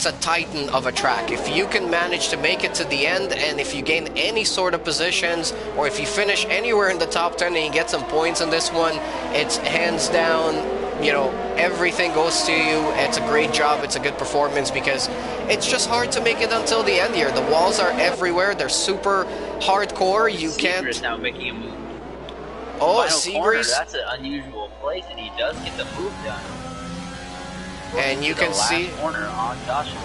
a titan of a track. If you can manage to make it to the end, and if you gain any sort of positions, or if you finish anywhere in the top 10 and you get some points in this one, it's hands down, you know, everything goes to you. It's a great job. It's a good performance, because it's just hard to make it until the end here. The walls are everywhere. They're super hardcore. You can't... Seagrease now making a move. Oh, Seagrease. That's an unusual place, and he does get the move done. And you can see corner on Joshua.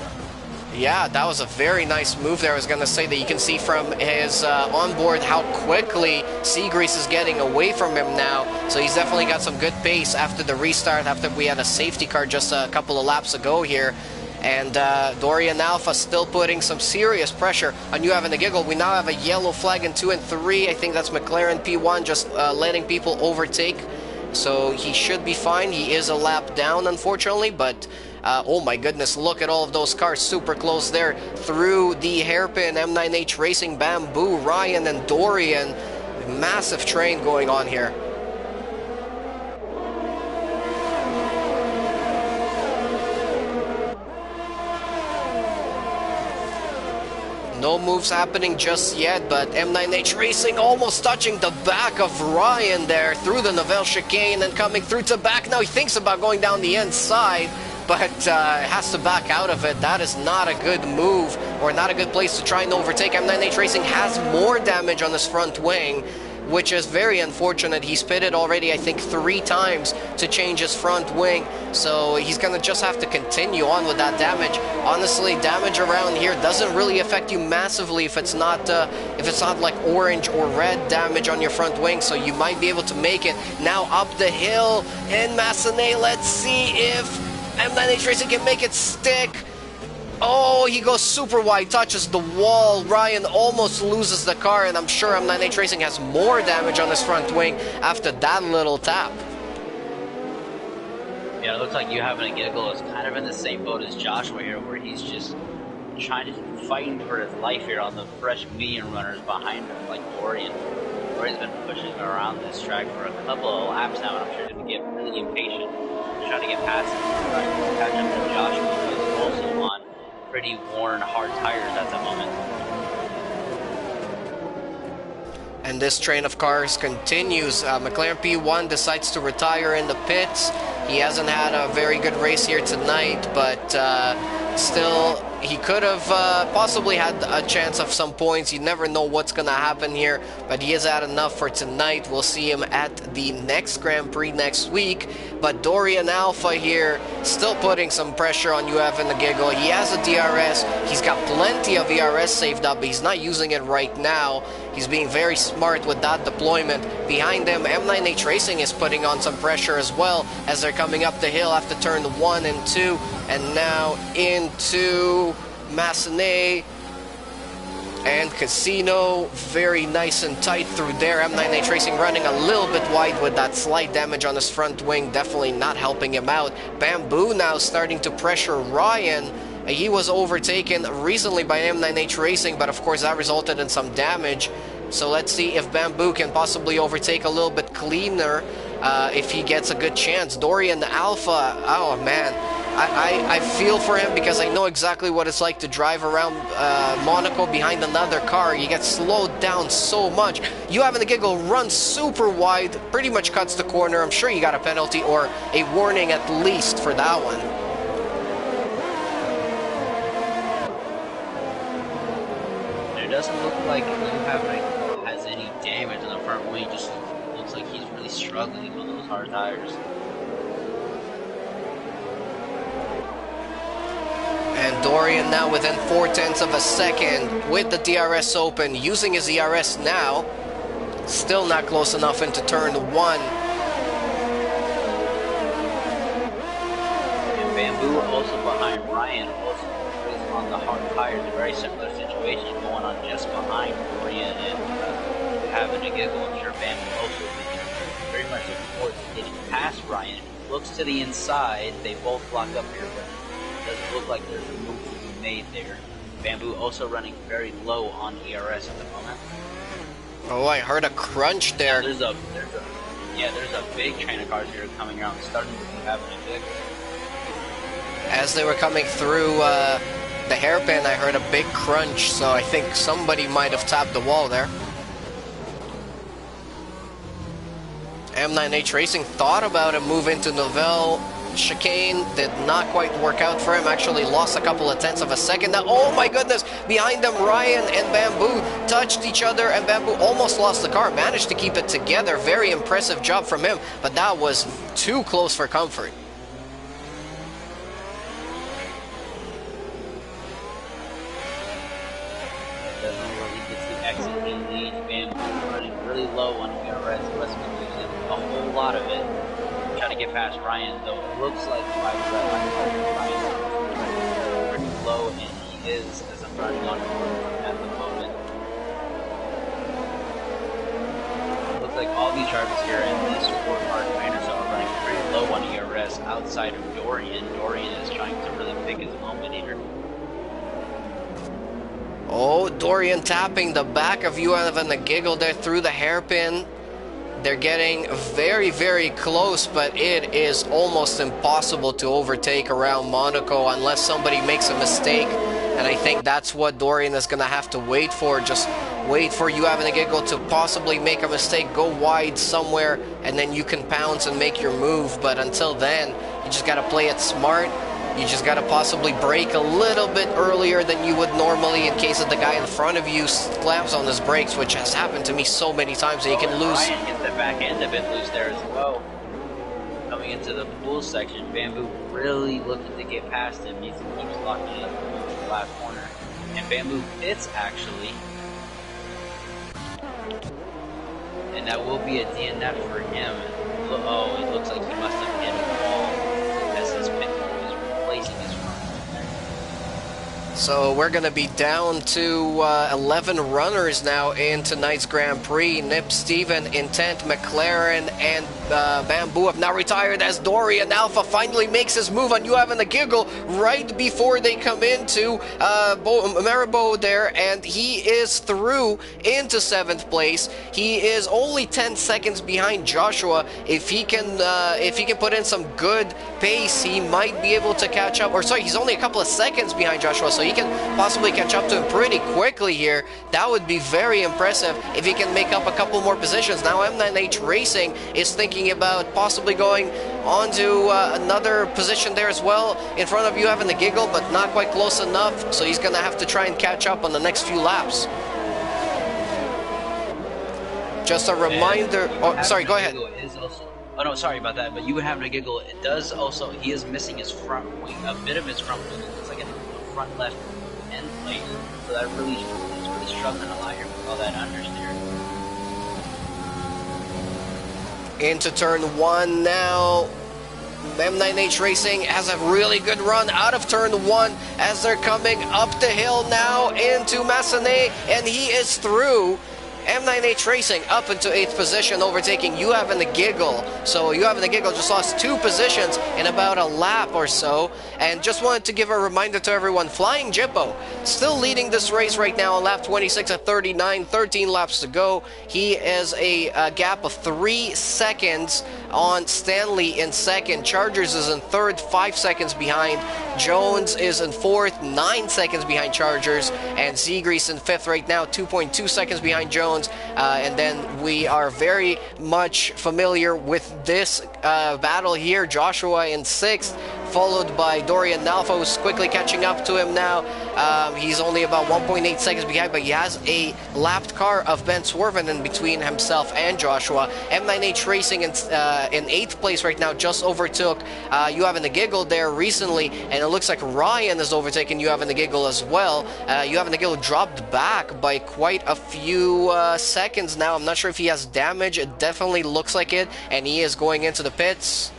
Yeah, that was a very nice move there. I was going to say that you can see from his onboard how quickly Seagrease is getting away from him now. So he's definitely got some good pace after the restart, after we had a safety car just a couple of laps ago here. And Dorian Alpha still putting some serious pressure on You Having a Giggle. We now have a yellow flag in 2 and 3. I think that's McLaren P1 just letting people overtake. So he should be fine. He is a lap down, unfortunately, but oh my goodness, look at all of those cars super close there through the hairpin. M9H Racing, Bamboo, Ryan, and Dorian. Massive train going on here. No moves happening just yet, but M9H Racing almost touching the back of Ryan there through the Novell chicane and coming through to back. Now he thinks about going down the inside, but has to back out of it. That is not a good move, or not a good place to try and overtake. M9H Racing has more damage on his front wing, which is very unfortunate. He's pitted already, I think, 3 times to change his front wing, so he's gonna just have to continue on with that damage. Honestly, damage around here doesn't really affect you massively if it's not like orange or red damage on your front wing, so you might be able to make it. Now up the hill in Massenet, let's see if M9H Racing can make it stick. Oh, he goes super wide, touches the wall. Ryan almost loses the car, and I'm sure M9H Racing has more damage on his front wing after that little tap. Yeah, it looks like You Having a Giggle is kind of in the same boat as Joshua here, where he's just trying to fighting for his life here on the fresh medium runners behind him, like Dorian. Dorian's been pushing around this track for a couple of laps now, and I'm sure he's going to get really impatient to try to get past him, trying to catch up to Joshua, who's also on pretty worn, hard tires at the moment. And this train of cars continues. McLaren P1 decides to retire in the pits. He hasn't had a very good race here tonight, but still, he could have possibly had a chance of some points. You never know what's going to happen here, but he has had enough for tonight. We'll see him at the next Grand Prix next week. But Dorian Alpha here still putting some pressure on You Having a Giggle. He has a DRS. He's got plenty of ERS saved up, but he's not using it right now. He's being very smart with that deployment. Behind them, M9H Racing is putting on some pressure as well as they're coming up the hill after turn 1 and 2. And now into Massenet and Casino. Very nice and tight through there. M9H Racing running a little bit wide with that slight damage on his front wing. Definitely not helping him out. Bamboo now starting to pressure Ryan. He was overtaken recently by M9H Racing, but of course that resulted in some damage. So let's see if Bamboo can possibly overtake a little bit cleaner if he gets a good chance. Dorian Alpha, oh man, I feel for him because I know exactly what it's like to drive around Monaco behind another car. You get slowed down so much. You having a giggle, runs super wide, pretty much cuts the corner. I'm sure you got a penalty or a warning at least for that one. It doesn't look like you has any damage in the front wing. It just looks like he's really struggling on those hard tires. And Dorian now within 0.4 of a second with the DRS open, using his ERS now. Still not close enough into turn 1. And Bamboo also behind Ryan, also on the hard tires. A very similar situation going on just behind Dorian and having a giggle. I'm sure Bamboo also very much looking forward to getting past Ryan. Looks to the inside. They both lock up here, but doesn't look like there's a move to be made there. Bamboo also running very low on ERS at the moment. Oh, I heard a crunch there. There's a big train of cars here coming around, starting to be having a big. As they were coming through the hairpin, I heard a big crunch, so I think somebody might have tapped the wall there. M9H Racing thought about a move into Novell. Chicane did not quite work out for him. Actually lost a couple of tenths of a second. Now, oh my goodness, behind them Ryan and Bamboo touched each other, and Bamboo almost lost the car. Managed to keep it together. Very impressive job from him, but that was too close for comfort. Definitely where he gets the exit, he leads. Bamboo running really low on ERS. West losing a whole lot of it. Trying to get past Ryan, though it looks like Ryan is pretty low, and he is, as I'm running on at the moment. It looks like all these drivers here in this sport car trainers are running pretty low on ERS outside of Dorian. Dorian is trying to really pick his moment here. Oh, Dorian tapping the back of you having a giggle there through the hairpin. They're getting very, very close, but it is almost impossible to overtake around Monaco unless somebody makes a mistake. And I think that's what Dorian is going to have to wait for. Just wait for you having a giggle to possibly make a mistake, go wide somewhere, and then you can pounce and make your move. But until then, you just got to play it smart. You just got to possibly brake a little bit earlier than you would normally in case of the guy in front of you slams on his brakes, which has happened to me so many times that you can lose. Ryan gets the back end a bit loose there as well. Coming into the pool section, Bamboo really looking to get past him. He keeps locking up the last corner. And Bamboo hits, actually. And that will be a DNF for him. Oh, it looks like he must have hit a wall as his pit was replacing his front. So we're going to be down to 11 runners now in tonight's Grand Prix. Nip, Steven, Intent, McLaren, and Bamboo have now retired as Dorian Alpha finally makes his move on You Having a Giggle right before they come into Maribor there, and he is through into 7th place. He is only 10 seconds behind Joshua. If he can put in some good pace, he might be able to catch up. Or sorry, he's only a couple of seconds behind Joshua, so he can possibly catch up to him pretty quickly here. That would be very impressive if he can make up a couple more positions. Now M9H Racing is thinking about possibly going on to another position there as well in front of You Having the Giggle, but not quite close enough, so he's going to have to try and catch up on the next few laps. Just a reminder. Oh, sorry, go ahead. Oh no, sorry about that, but You Having a Giggle, it does also, he is missing his front wing, a bit of his front wing. It looks like a front left end plate, so that really is really struggling a lot here with all that understeer. Into turn 1 now. M9H Racing has a really good run out of turn 1 as they're coming up the hill now into Massenet, and he is through. M9H Racing up into 8th position, overtaking You Having the Giggle. So You Having the Giggle just lost 2 positions in about a lap or so. And just wanted to give a reminder to everyone, Flying Jippo still leading this race right now on lap 26 at 39, 13 laps to go. He is a gap of 3 seconds on Stanley in second. Chargers is in third, 5 seconds behind. Jones is in fourth, 9 seconds behind Chargers. And Zegrease in fifth right now, 2.2 seconds behind Jones. And then we are very much familiar with this battle here. Joshua in sixth, followed by Dorian Nalfa, who's quickly catching up to him now. He's only about 1.8 seconds behind, but he has a lapped car of Ben Swerven in between himself and Joshua. M9H Racing in 8th place right now, just overtook You Having the Giggle there recently, and it looks like Ryan is overtaking You Having the Giggle as well. You Having the Giggle dropped back by quite a few seconds now. I'm not sure if he has damage. It definitely looks like it, and he is going into the pits.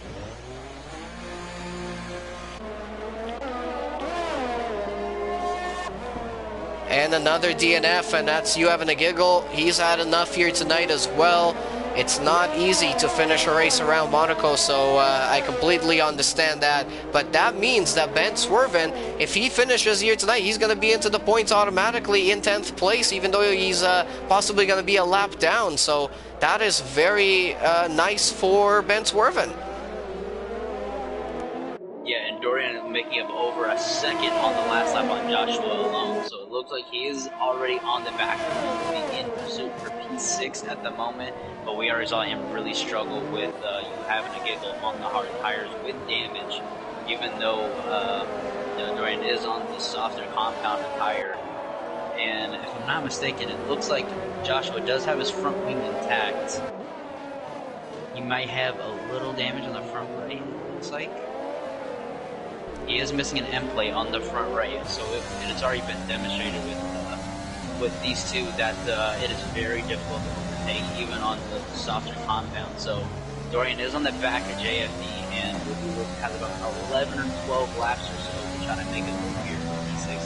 And another DNF, and that's You Having a Giggle. He's had enough here tonight as well. It's not easy to finish a race around Monaco, so I completely understand that. But that means that Ben Swerven, if he finishes here tonight, he's going to be into the points automatically in 10th place, even though he's possibly going to be a lap down. So that is very nice for Ben Swerven. Yeah, and Dorian making up over a second on the last lap on Joshua alone. So it looks like he is already on the back moving in pursuit for P6 at the moment. But we already saw him really struggle with You Having a Giggle on the hard tires with damage. Even though Dorian is on the softer compounded tire. And if I'm not mistaken, it looks like Joshua does have his front wing intact. He might have a little damage on the front right, it looks like. He is missing an end plate on the front right, so it's already been demonstrated with these two that it is very difficult to overtake even on the softer compound. So Dorian is on the back of JFD and has about 11 or 12 laps or so to try to make it move here for P6.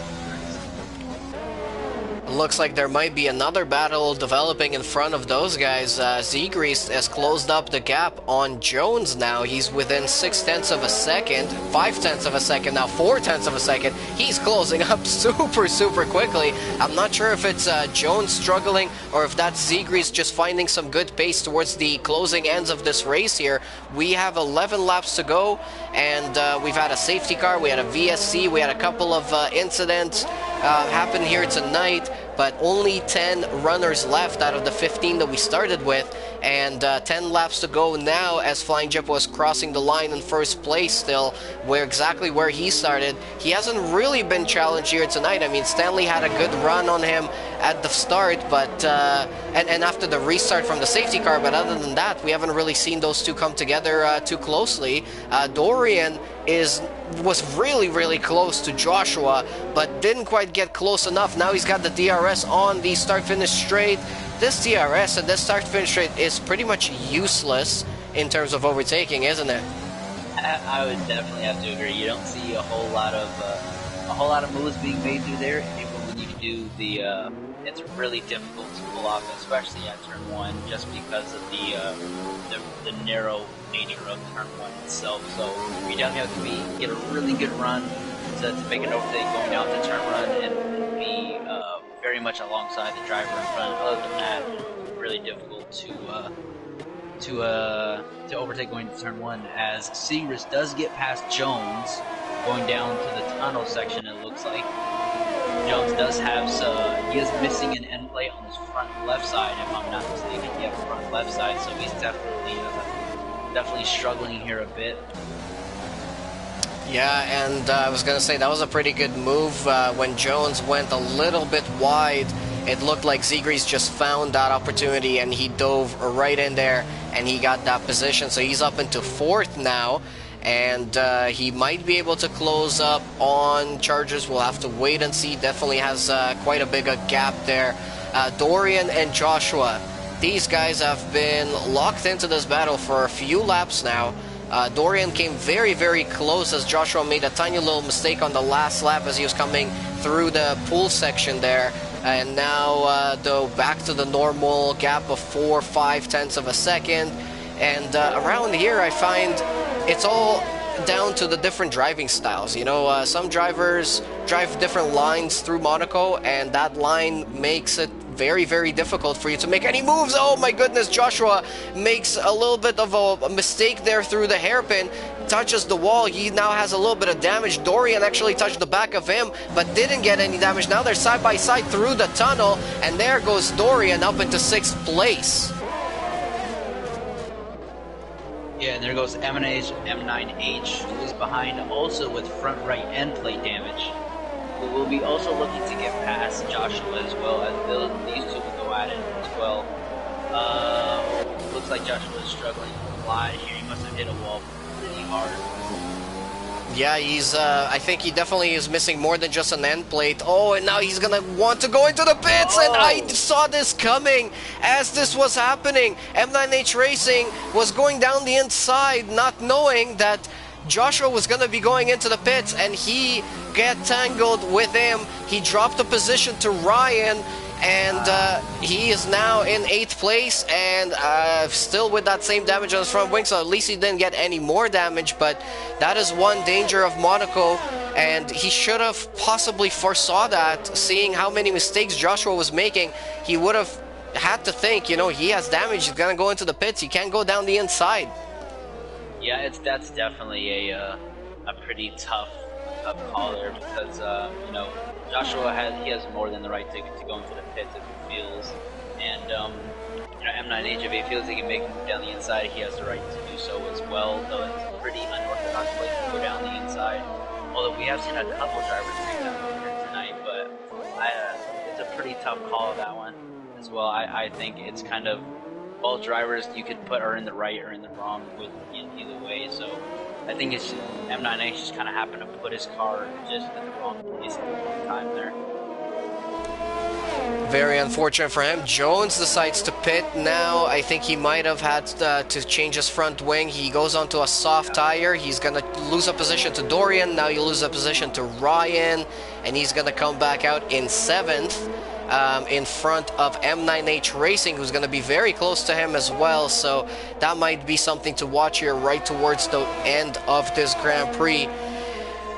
Looks like there might be another battle developing in front of those guys. Zegrease has closed up the gap on Jones now. He's within 0.6 of a second, 0.5 of a second, now 0.4 of a second. He's closing up super quickly. I'm not sure if it's Jones struggling or if that's Zegrease just finding some good pace towards the closing ends of this race here. We have 11 laps to go, and we've had a safety car, we had a VSC, we had a couple of incidents happen here tonight, but only 10 runners left out of the 15 that we started with, and 10 laps to go now as Flying Jip was crossing the line in first place still, exactly where he started. He hasn't really been challenged here tonight. I mean, Stanley had a good run on him at the start, but and after the restart from the safety car, but other than that, we haven't really seen those two come together too closely. Dorian was really close to Joshua, but didn't quite get close enough. Now he's got the DRS on the start-finish straight. This DRS and this start-finish straight is pretty much useless in terms of overtaking, isn't it? I would definitely have to agree. You don't see a whole lot of moves being made through there. Even when you do the, it's really difficult to pull off, especially at turn 1, just because of the narrow nature of turn 1 itself. So you definitely have to get a really good run to make an overtake going out to turn 1 and be very much alongside the driver in front. Other than that, really difficult to overtake going to turn 1, as Zegrease does get past Jones going down to the tunnel section. It looks like Jones does have he is missing an end plate on his front left side, if I'm not mistaken. Yeah, front left side, so he's definitely struggling here a bit. Yeah, and I was going to say that was a pretty good move when Jones went a little bit wide. It looked like Zegrease just found that opportunity and he dove right in there and he got that position. So he's up into 4th now, and he might be able to close up on Chargers. We'll have to wait and see. Definitely has quite a big gap there. Dorian and Joshua, these guys have been locked into this battle for a few laps now. Dorian came very close as Joshua made a tiny little mistake on the last lap as he was coming through the pool section there. And now, though, back to the normal gap of 4-5 tenths of a second. And around here, I find it's all down to the different driving styles. You know, some drivers drive different lines through Monaco, and that line makes it very, very difficult for you to make any moves. Oh my goodness, Joshua makes a little bit of a mistake there through the hairpin, touches the wall. He now has a little bit of damage. Dorian actually touched the back of him, but didn't get any damage. Now they're side by side through the tunnel, and there goes Dorian up into 6th place. Yeah, and there goes M9H, who is behind also with front right end plate damage. We will be also looking to get past Joshua as well, as these two will go at it as well. Looks like Joshua is struggling a lot here. He must have hit a wall pretty hard. Yeah, he's, I think he definitely is missing more than just an end plate. Oh, and now he's gonna want to go into the pits, and I saw this coming as this was happening. M9H Racing was going down the inside, not knowing that Joshua was gonna be going into the pits, and he got tangled with him. He dropped the position to Ryan, and he is now in 8th place, and still with that same damage on his front wing, so at least he didn't get any more damage. But that is one danger of Monaco, and he should have possibly foresaw that. Seeing how many mistakes Joshua was making, he would have had to think, you know, he has damage, he's gonna go into the pits, he can't go down the inside. Yeah, that's definitely a pretty tough call there, because you know, Joshua has more than the right to go into the pits if he feels, and you know, M9H, if he feels he can make a move down the inside, he has the right to do so as well. Though it's a pretty unorthodox way to go down the inside. Although we have seen a couple drivers make that move here tonight, but it's a pretty tough call, that one as well. I think it's kind of, both drivers you could put are in the right or in the wrong with either way. So I think it's M9H just kind of happened to put his car just at the wrong place at the wrong time there. Very unfortunate for him. Jones decides to pit now. I think he might have had to change his front wing. He goes onto a soft tire. He's going to lose a position to Dorian. Now you lose a position to Ryan, and he's going to come back out in 7th. In front of M9H Racing, who's going to be very close to him as well. So that might be something to watch here right towards the end of this Grand Prix.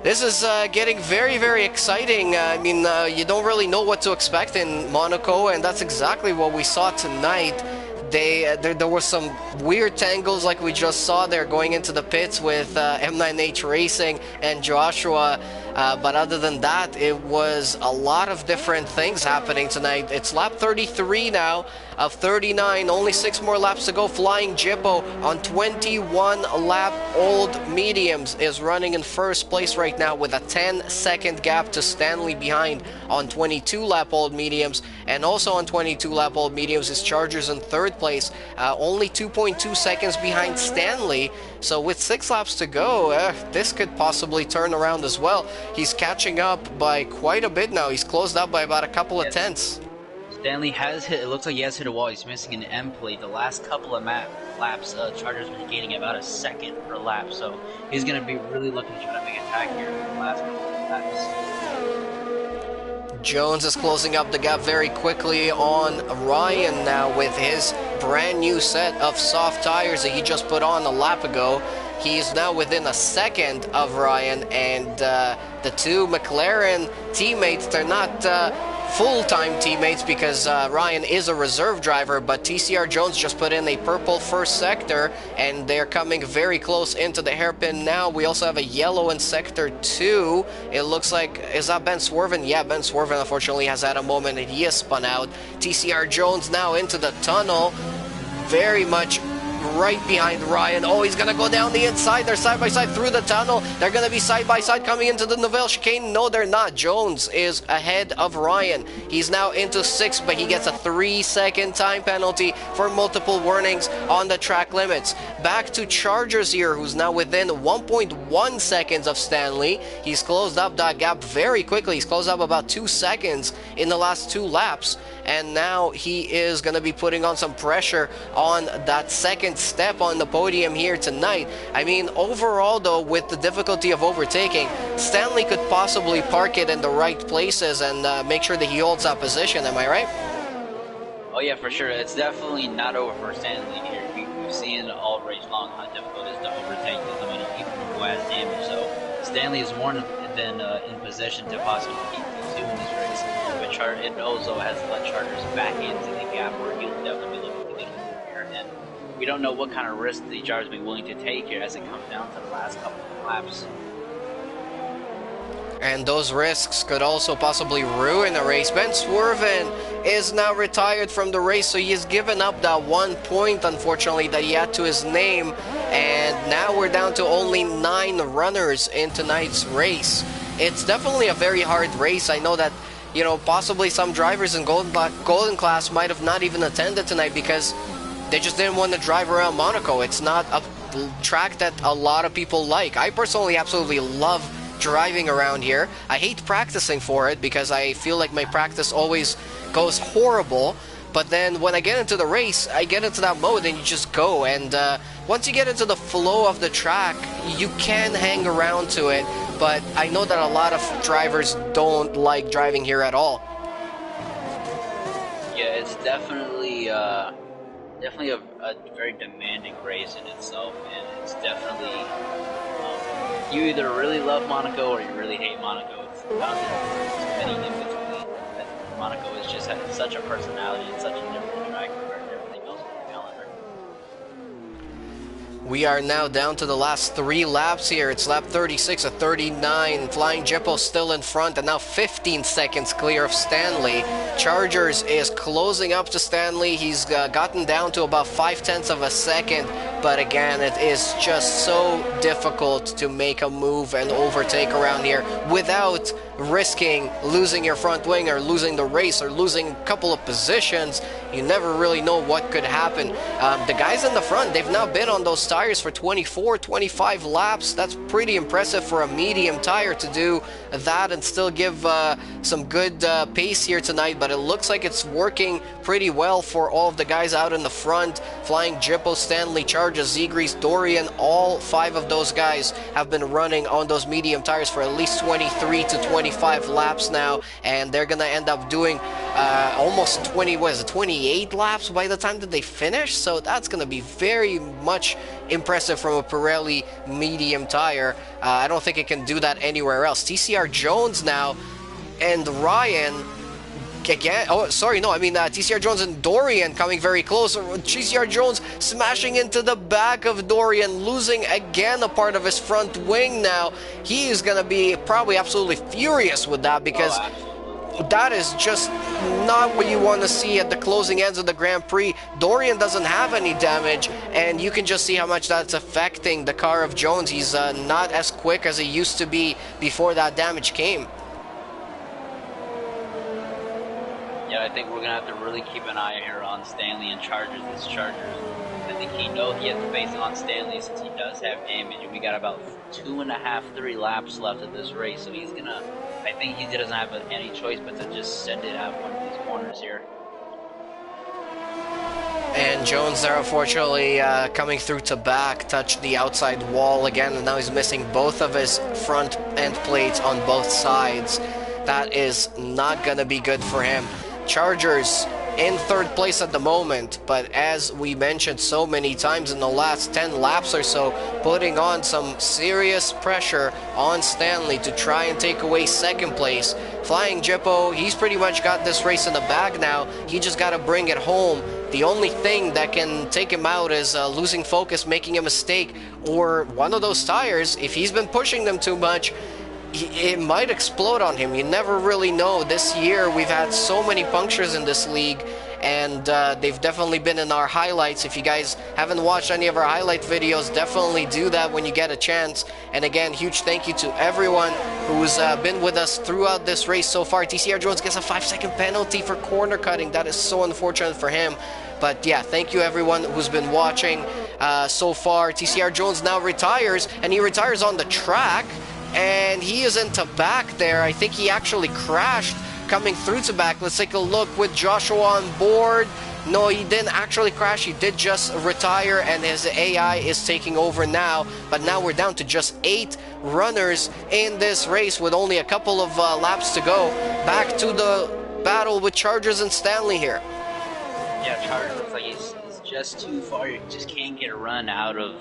This is getting very, very exciting. I mean, you don't really know what to expect in Monaco, and that's exactly what we saw tonight. There were some weird tangles like we just saw there going into the pits with M9H Racing and Joshua. But other than that, it was a lot of different things happening tonight. It's lap 33 now of 39. Only 6 more laps to go. Flying Jippo on 21 lap old mediums is running in 1st place right now with a 10-second gap to Stanley behind on 22 lap old mediums. And also on 22 lap old mediums is Chargers in 3rd place. Only 2.2 seconds behind Stanley. So with 6 laps to go, this could possibly turn around as well. He's catching up by quite a bit now. He's closed up by about a couple of tenths. Stanley has hit, it looks like he has hit a wall. He's missing an end plate. The last couple of laps, Chargers were gaining about a second per lap. So he's going to be really looking to try to make an attack here in the last couple of laps. Jones is closing up the gap very quickly on Ryan now with his brand new set of soft tires that he just put on a lap ago. He's now within a second of Ryan, and the two McLaren teammates, they're not full-time teammates because Ryan is a reserve driver, but TCR Jones just put in a purple 1st sector, and they're coming very close into the hairpin now. We also have a yellow in sector 2. It looks like, is that Ben Swerven? Yeah, Ben Swerven unfortunately has had a moment and he has spun out. TCR Jones now into the tunnel, very much right behind Ryan. Oh, he's gonna go down the inside. They're side by side through the tunnel. They're gonna be side by side coming into the Nouvelle chicane. No, they're not. Jones is ahead of Ryan. He's now into 6th, but he gets a 3-second time penalty for multiple warnings on the track limits. Back to Chargers here, who's now within 1.1 seconds of Stanley. He's closed up that gap very quickly. He's closed up about 2 seconds in the last 2 laps. and now he is going to be putting on some pressure on that second step on the podium here tonight. I mean, overall though, with the difficulty of overtaking, Stanley could possibly park it in the right places and make sure that he holds that position. Am I right? Oh yeah, for sure. It's definitely not over for Stanley here. We've seen all race long how difficult it is to overtake somebody even who has damage. So Stanley is more than in position to possibly keep P2 in this race. But it also has let Chargers back into the gap where he'll definitely be looking to get a move here. And we don't know what kind of risk the Chargers will be willing to take here as it comes down to the last couple of laps. And those risks could also possibly ruin a race. Ben Swerven is now retired from the race, so he has given up that 1 point, unfortunately, that he had to his name. And now we're down to only 9 runners in tonight's race. It's definitely a very hard race. I know that, you know, possibly some drivers in Golden Class might have not even attended tonight because they just didn't want to drive around Monaco. It's not a track that a lot of people like. I personally absolutely love driving around here. I hate practicing for it because I feel like my practice always goes horrible, but then when I get into the race, I get into that mode and you just go, and once you get into the flow of the track, you can hang around to it, but I know that a lot of drivers don't like driving here at all. Yeah, it's definitely a very demanding race in itself, and it's definitely you either really love Monaco or you really hate Monaco. It's not too many in between. Monaco is just has such a personality and such a different track compared to everything else on the calendar. We are now down to the last 3 laps here. It's lap 36 of 39. Flying Jippo still in front and now 15 seconds clear of Stanley. Chargers is closing up to Stanley. He's gotten down to about 0.5 of a second. But again, it is just so difficult to make a move and overtake around here without risking losing your front wing or losing the race or losing a couple of positions. You never really know what could happen. The guys in the front, they've now been on those tires for 24, 25 laps. That's pretty impressive for a medium tire to do that and still give some good pace here tonight. But it looks like it's working pretty well for all of the guys out in the front. Flying Jippo, Stanley, Chargers, Zegries, Dorian, all 5 of those guys have been running on those medium tires for at least 23 to 25 laps now, and they're gonna end up doing almost 28 laps by the time that they finish. So that's gonna be very much impressive from a Pirelli medium tire. I don't think it can do that anywhere else. TCR Jones now and Ryan again. Oh, sorry, no, I mean TCR Jones and Dorian coming very close. TCR Jones smashing into the back of Dorian, losing again a part of his front wing now. He is going to be probably absolutely furious with that because that is just not what you want to see at the closing ends of the Grand Prix. Dorian doesn't have any damage, and you can just see how much that's affecting the car of Jones. He's not as quick as he used to be before that damage came. Yeah, I think we're going to have to really keep an eye here on Stanley and Chargers. This Chargers, I think he knows he has to face on Stanley since he does have damage. And we got about 2.5, 3 laps left of this race. So he's going to, I think he doesn't have any choice but to just send it out one of these corners here. And Jones there, unfortunately, coming through to back, touched the outside wall again. And now he's missing both of his front end plates on both sides. That is not going to be good for him. Chargers in 3rd place at the moment, but as we mentioned so many times in the last 10 laps or so, putting on some serious pressure on Stanley to try and take away 2nd place. Flying Jippo, he's pretty much got this race in the bag now. He just got to bring it home. The only thing that can take him out is losing focus, making a mistake, or one of those tires. If he's been pushing them too much, it might explode on him. You never really know. This year we've had so many punctures in this league, and they've definitely been in our highlights. If you guys haven't watched any of our highlight videos, definitely do that when you get a chance. And again, huge thank you to everyone who's been with us throughout this race so far. TCR Jones gets a 5-second penalty for corner cutting. That is so unfortunate for him. But yeah, thank you everyone who's been watching so far. TCR Jones now retires, and he retires on the track. And he is into back there. I think he actually crashed coming through to back. Let's take a look with Joshua on board. No, he didn't actually crash. He did just retire, and his AI is taking over now. But now we're down to just 8 runners in this race with only a couple of laps to go. Back to the battle with Chargers and Stanley here. Yeah, Chargers looks like he's just too far. You just can't get a run out of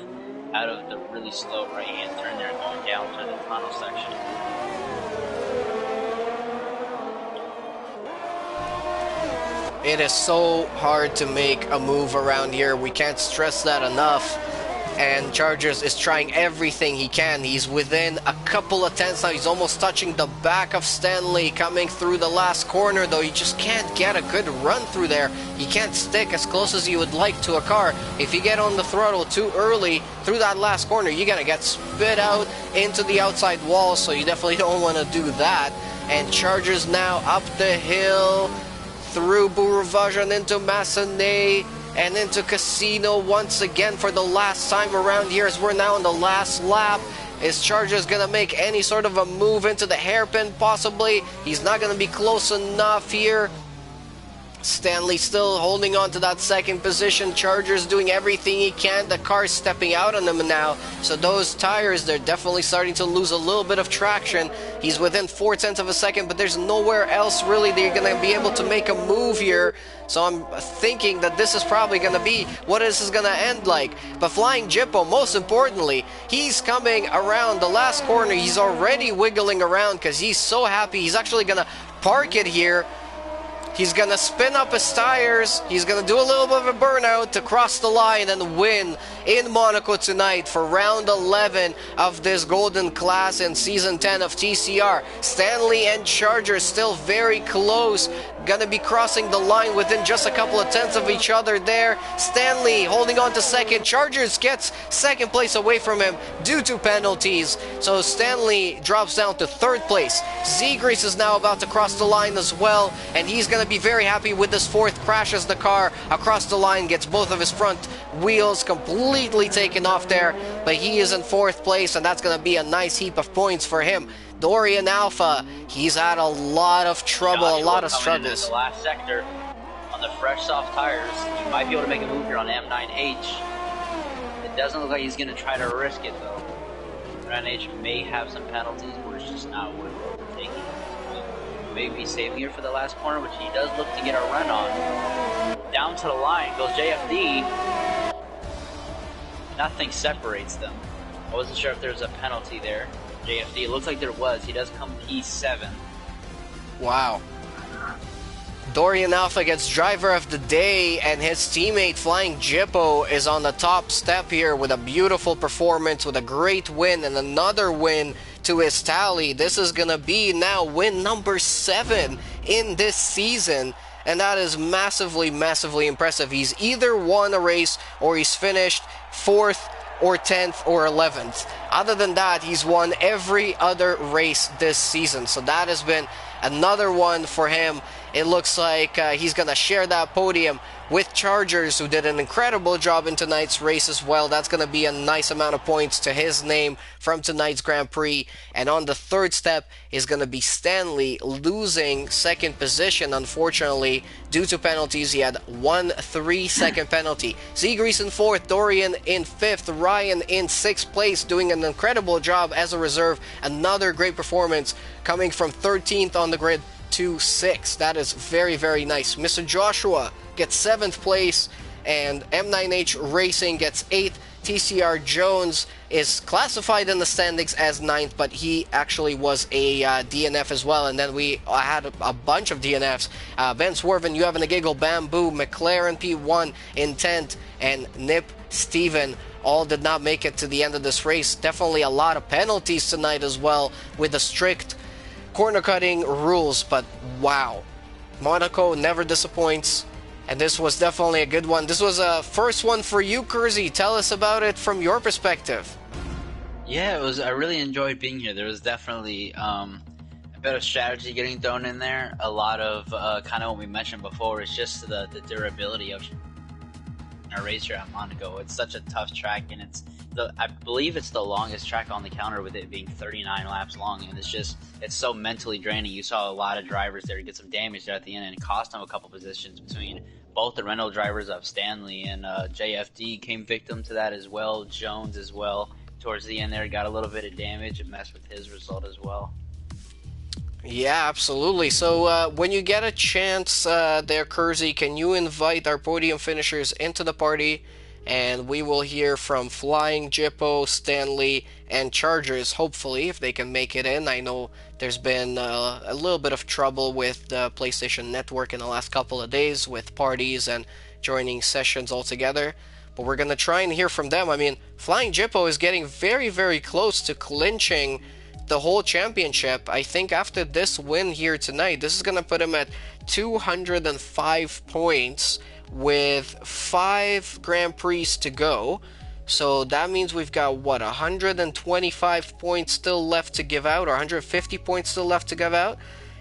the really slow right-hand turn there going down to the tunnel section. It is so hard to make a move around here. We can't stress that enough. And Chargers is trying everything he can. He's within a couple of tenths now. He's almost touching the back of Stanley coming through the last corner, though. He just can't get a good run through there. He can't stick as close as you would like to a car. If you get on the throttle too early through that last corner, you're going to get spit out into the outside wall, so you definitely don't want to do that. And Chargers now up the hill through Bouravajan into Massenet and into Casino once again for the last time around here, as we're now on the last lap. Is Chargers gonna make any sort of a move into the hairpin? Possibly. He's not gonna be close enough here. Stanley still holding on to that second position. Chargers doing everything he can. The car's stepping out on him now, so those tires, they're definitely starting to lose a little bit of traction. He's within 0.4 of a second, but there's nowhere else really they're gonna be able to make a move here. So I'm thinking that this is probably gonna be what this is gonna end like. But Flying Jippo, most importantly, he's coming around the last corner. He's already wiggling around because he's so happy. He's actually gonna park it here. He's going to spin up his tires. He's going to do a little bit of a burnout to cross the line and win in Monaco tonight for round 11 of this golden class in season 10 of TCR. Stanley and Chargers still very close. Going to be crossing the line within just a couple of tenths of each other there. Stanley holding on to second. Chargers gets second place away from him due to penalties. So Stanley drops down to third place. Zegries is now about to cross the line as well, and he's going to be very happy with this fourth. Crashes the car across the line, gets both of his front wheels completely taken off there, but he is in fourth place, and that's going to be a nice heap of points for him. Dorian Alpha, he's had a lot of trouble, a lot of struggles. In the last sector on the fresh soft tires, he might be able to make a move here on M9H. It doesn't look like he's going to try to risk it though. M9H may have some penalties, but it's just not worth taking. Maybe saving here for the last corner, which he does look to get a run on. Down to the line goes JFD. Nothing separates them. I wasn't sure if there was a penalty there. JFD, it looks like there was. He does come P7. Wow. Dorian Alpha gets driver of the day, and his teammate Flying Jippo is on the top step here with a beautiful performance, with a great win and another win to his tally. This is gonna be now win number 7 in this season, and that is massively, massively impressive. He's either won a race or he's finished 4th or 10th or 11th. Other than that, he's won every other race this season, so that has been another one for him. It looks like he's gonna share that podium with Chargers, who did an incredible job in tonight's race as well. That's gonna be a nice amount of points to his name from tonight's Grand Prix. And on the third step is gonna be Stanley, losing second position, unfortunately, due to penalties. He had 1 3-second penalty. Zegries in 4th, Dorian in 5th, Ryan in 6th place, doing an incredible job as a reserve. Another great performance coming from 13th on the grid to 6th. That is very, very nice. Mr. Joshua gets 7th place, and M9H Racing gets 8th. TCR Jones is classified in the standings as 9th, but he actually was a DNF as well. And then we had a bunch of DNFs. Ben Swerven, You Having a Giggle, Bamboo, McLaren P1 in 10th, and Nip Steven all did not make it to the end of this race. Definitely a lot of penalties tonight as well, with the strict corner cutting rules, but wow, Monaco never disappoints, and this was definitely a good one. This was a first one for you, Kersey. Tell us about it from your perspective. Yeah, it was. I really enjoyed being here. There was definitely a bit of strategy getting thrown in there. A lot of kind of what we mentioned before. It's just the durability of a race here at Monaco. It's such a tough track, and I believe it's the longest track on the calendar, with it being 39 laps long, and it's so mentally draining. You saw a lot of drivers there get some damage there at the end, and it cost them a couple positions between both the Renault drivers of Stanley and JFD came victim to that as well. Jones as well. Towards the end there, got a little bit of damage. It messed with his result as well. Yeah, absolutely. So when you get a chance there, Kersey, can you invite our podium finishers into the party? And we will hear from Flying Jippo, Stanley, and Chargers, hopefully, if they can make it in. I know there's been a little bit of trouble with the PlayStation Network in the last couple of days with parties and joining sessions altogether. But we're going to try and hear from them. I mean, Flying Jippo is getting very, very close to clinching the whole championship. I think after this win here tonight, this is going to put him at 205 points with 5 Grand Prix to go. So that means we've got, what, 125 points still left to give out, or 150 points still left to give out.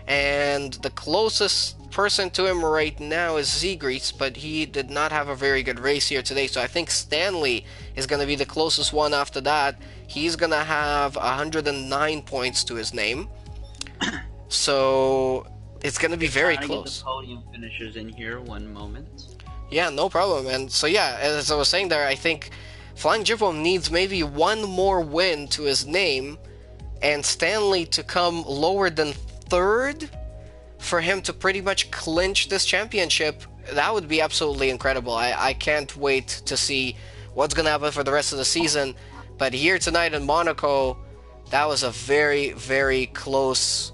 And the closest person to him right now is Zegreets, but he did not have a very good race here today. So I think Stanley is going to be the closest one after that. He's going to have 109 points to his name. So it's going to be very close. Get the podium finishers in here, one moment. Yeah, no problem. And so yeah, as I was saying there, I think Flying Jippo needs maybe one more win to his name, and Stanley to come lower than 3rd for him to pretty much clinch this championship. That would be absolutely incredible. I can't wait to see what's going to happen for the rest of the season. But here tonight in Monaco, that was a very, very close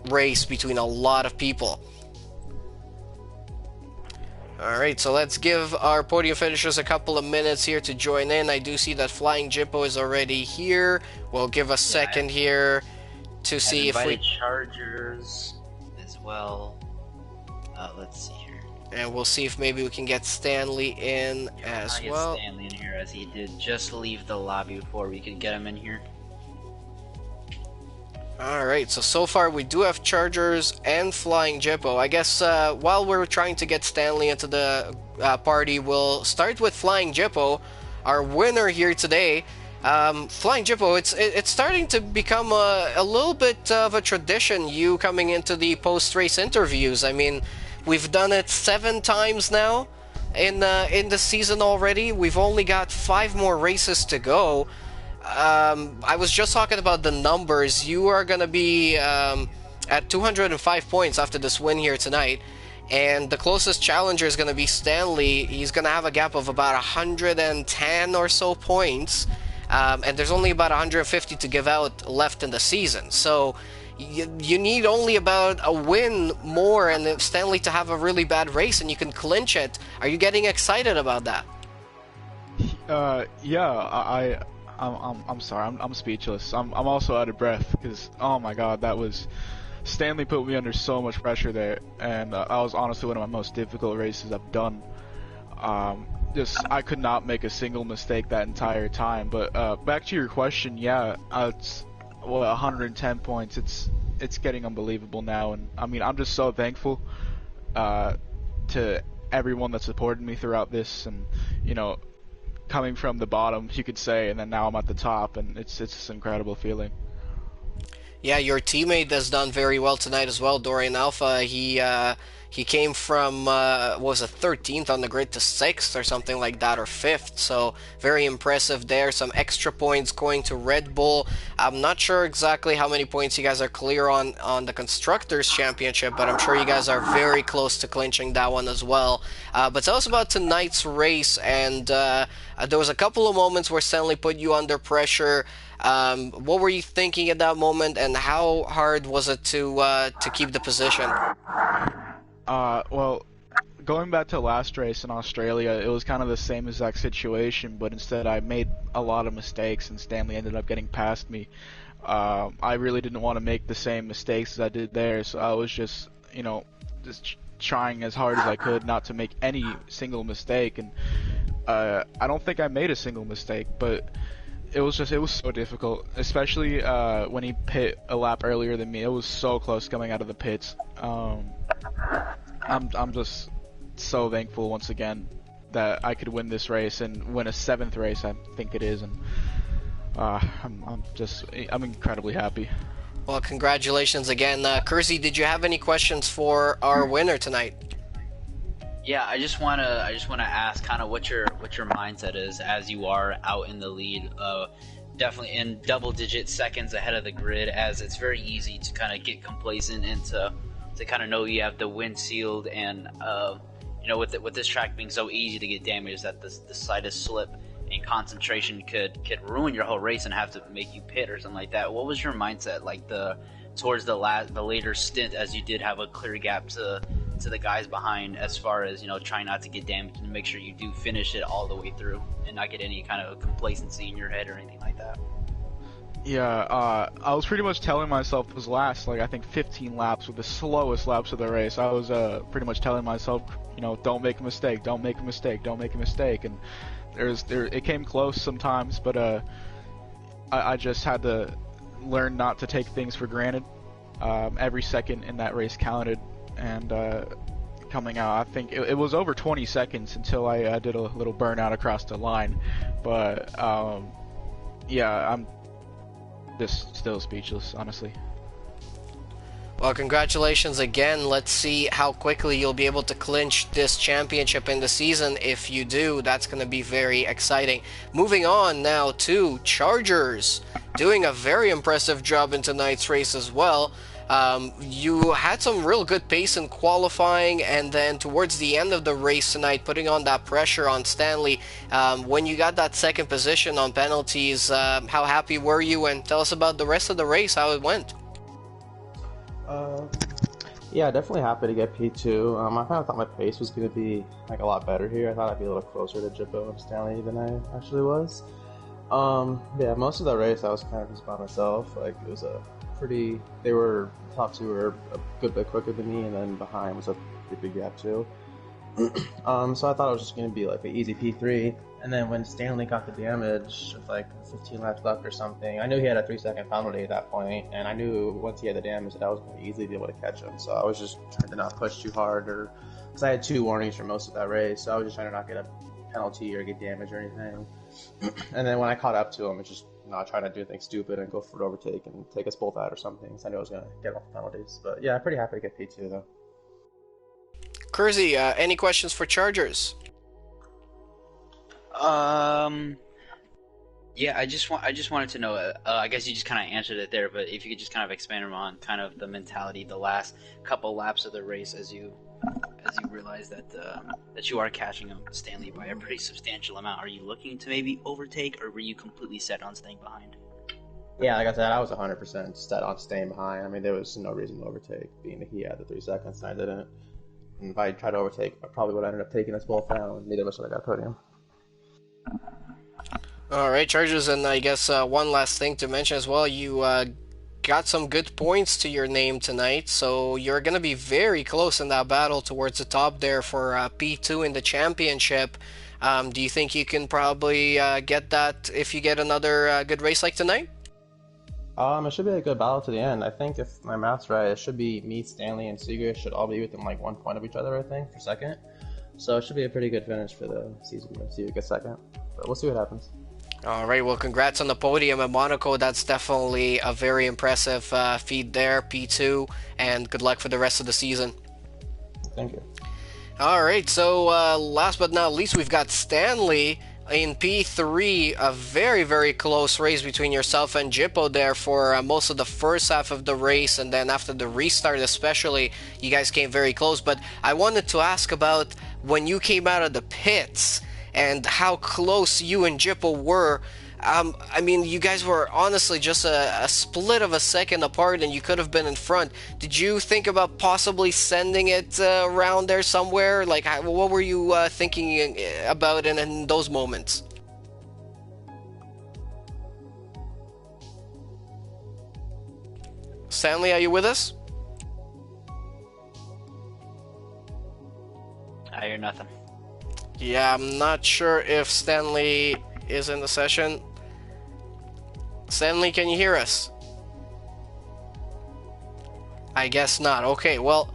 race between a lot of people. Alright, so let's give our podium finishers a couple of minutes here to join in. I do see that Flying Jippo is already here. We'll give a second here to see if we... Chargers as well. Let's see here. And we'll see if maybe we can get Stanley in as well. Get Stanley in here, as he did just leave the lobby before we could get him in here. Alright, so far we do have Chargers and Flying Jippo. I guess while we're trying to get Stanley into the party, we'll start with Flying Jippo, our winner here today. Flying Jippo, it's starting to become a little bit of a tradition, you coming into the post-race interviews. I mean, we've done it 7 times now in the season already. We've only got 5 more races to go. I was just talking about the numbers. You are going to be at 205 points after this win here tonight. And the closest challenger is going to be Stanley. He's going to have a gap of about 110 or so points. And there's only about 150 to give out left in the season. So you need only about a win more and Stanley to have a really bad race and you can clinch it. Are you getting excited about that? Yeah, I'm sorry, I'm speechless. I'm also out of breath because, oh my god, that was... Stanley put me under so much pressure there, and that was honestly one of my most difficult races I've done. I could not make a single mistake that entire time. But back to your question, yeah, it's 110 points. It's getting unbelievable now, and I mean, I'm just so thankful to everyone that supported me throughout this, and you know, coming from the bottom, you could say, and then now I'm at the top, and it's this incredible feeling. Yeah, your teammate has done very well tonight as well, Dorian Alpha. He came from, what was it, 13th on the grid to 6th or something like that, or 5th, so very impressive there. Some extra points going to Red Bull. I'm not sure exactly how many points you guys are clear on the Constructors' Championship, but I'm sure you guys are very close to clinching that one as well. But tell us about tonight's race, and there was a couple of moments where Stanley put you under pressure. What were you thinking at that moment, and how hard was it to keep the position? Well, going back to last race in Australia, it was kind of the same exact situation, but instead I made a lot of mistakes and Stanley ended up getting past me. I really didn't want to make the same mistakes as I did there, so I was just, you know, just trying as hard as I could not to make any single mistake, and I don't think I made a single mistake, but it was so difficult, especially when he pit a lap earlier than me. It was so close coming out of the pits. I'm just so thankful once again that I could win this race and win a 7th race, I think it is, and I'm incredibly happy. Well, congratulations again. Kersey, did you have any questions for our winner tonight? Yeah, I just wanna ask kind of what your mindset is as you are out in the lead, definitely in double-digit seconds ahead of the grid, as it's very easy to kind of get complacent and to kind of know you have the win sealed, and you know, with this track being so easy to get damaged, that the slightest slip in concentration could ruin your whole race and have to make you pit or something like that. What was your mindset like towards the later stint, as you did have a clear gap to the guys behind, as far as, you know, trying not to get damaged and make sure you do finish it all the way through and not get any kind of complacency in your head or anything like that? Yeah, I was pretty much telling myself those last, like, I think 15 laps were the slowest laps of the race. I was pretty much telling myself, you know, don't make a mistake, don't make a mistake, don't make a mistake, and it came close sometimes, but I just had to learn not to take things for granted. Every second in that race counted, and coming out, I think it was over 20 seconds until I did a little burnout across the line, but yeah, I'm just still speechless, honestly. Well, congratulations again. Let's see how quickly you'll be able to clinch this championship in the season. If you do, that's going to be very exciting. Moving on now to Chargers, doing a very impressive job in tonight's race as well. You had some real good pace in qualifying, and then towards the end of the race tonight, putting on that pressure on Stanley. When you got that second position on penalties, how happy were you? And tell us about the rest of the race, how it went. Yeah, definitely happy to get P2. I kind of thought my pace was going to be like a lot better here. I thought I'd be a little closer to Jippo and Stanley than I actually was. Yeah, most of the race I was kind of just by myself. Like, it was top two were a good bit quicker than me, and then behind was a pretty big gap too. So I thought it was just going to be like an easy P3. And then when Stanley got the damage with like 15 laps left or something, I knew he had a 3-second penalty at that point, and I knew once he had the damage that I was going to easily be able to catch him. So I was just trying to not push too hard, because I had 2 warnings for most of that race, so I was just trying to not get a penalty or get damage or anything. And then when I caught up to him, it's just not trying to do anything stupid and go for an overtake and take us both out or something, so I knew I was going to get off the penalties. But yeah, I'm pretty happy to get P2 though. Kersey, any questions for Chargers? Yeah, I just wanted to know. I guess you just kind of answered it there, but if you could just kind of expand on kind of the mentality, the last couple laps of the race, as you realize that you are catching up Stanley by a pretty substantial amount. Are you looking to maybe overtake, or were you completely set on staying behind? Yeah, like I said, I was 100% set on staying behind. I mean, there was no reason to overtake, being that he had the 3 seconds and I didn't. And if I tried to overtake, I probably would have ended up taking us both down. Neither of us would have got podium. Alright, Chargers, and I guess one last thing to mention as well, you got some good points to your name tonight, so you're going to be very close in that battle towards the top there for P2 in the championship. Do you think you can probably get that if you get another good race like tonight? It should be a good battle to the end. I think if my math's right, it should be me, Stanley, and Seeger should all be within like 1 point of each other, I think, for second. So it should be a pretty good finish for the season. See who gets second. But we'll see what happens. All right, well, congrats on the podium at Monaco. That's definitely a very impressive feat there, P2, and good luck for the rest of the season. Thank you. All right, so last but not least, we've got Stanley in P3, a very, very close race between yourself and Jippo there for most of the first half of the race, and then after the restart especially, you guys came very close. But I wanted to ask about when you came out of the pits and how close you and Jippo were. I mean, you guys were honestly just a split of a second apart, and you could have been in front. Did you think about possibly sending it around there somewhere? Like, what were you thinking about in those moments? Stanley, are you with us? I hear nothing. Yeah, I'm not sure if Stanley is in the session. Stanley, can you hear us? I guess not. Okay, well,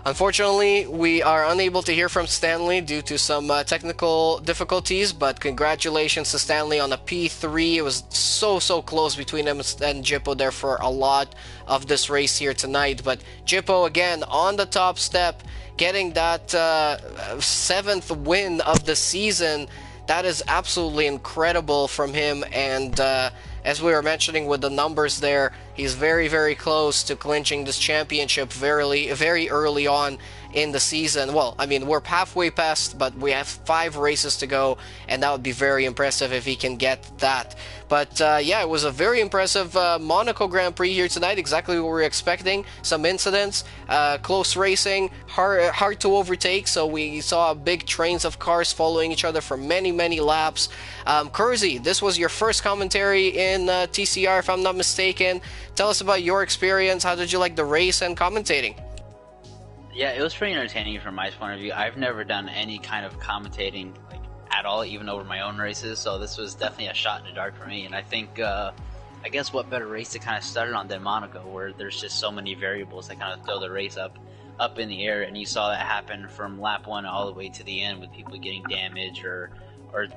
Unfortunately, we are unable to hear from Stanley due to some technical difficulties, but congratulations to Stanley on a P3. It was so close between him and Jippo there for a lot of this race here tonight. But Jippo, again, on the top step, getting that 7th win of the season. That is absolutely incredible from him, and as we were mentioning with the numbers there, he's very close to clinching this championship very early on in the season. Well, I mean, we're halfway past, but we have 5 races to go, and that would be very impressive if he can get that. But yeah, it was a very impressive Monaco Grand Prix here tonight, exactly what we were expecting. Some incidents, close racing, hard to overtake, so we saw big trains of cars following each other for many laps. Kersey, this was your first commentary in TCR, if I'm not mistaken. Tell us about your experience. How did you like the race and commentating? Yeah, it was pretty entertaining from my point of view. I've never done any kind of commentating like at all, even over my own races, so this was definitely a shot in the dark for me. And I think, I guess what better race to kind of start it on than Monaco, where there's just so many variables that kind of throw the race up in the air, and you saw that happen from lap 1 all the way to the end with people getting damage or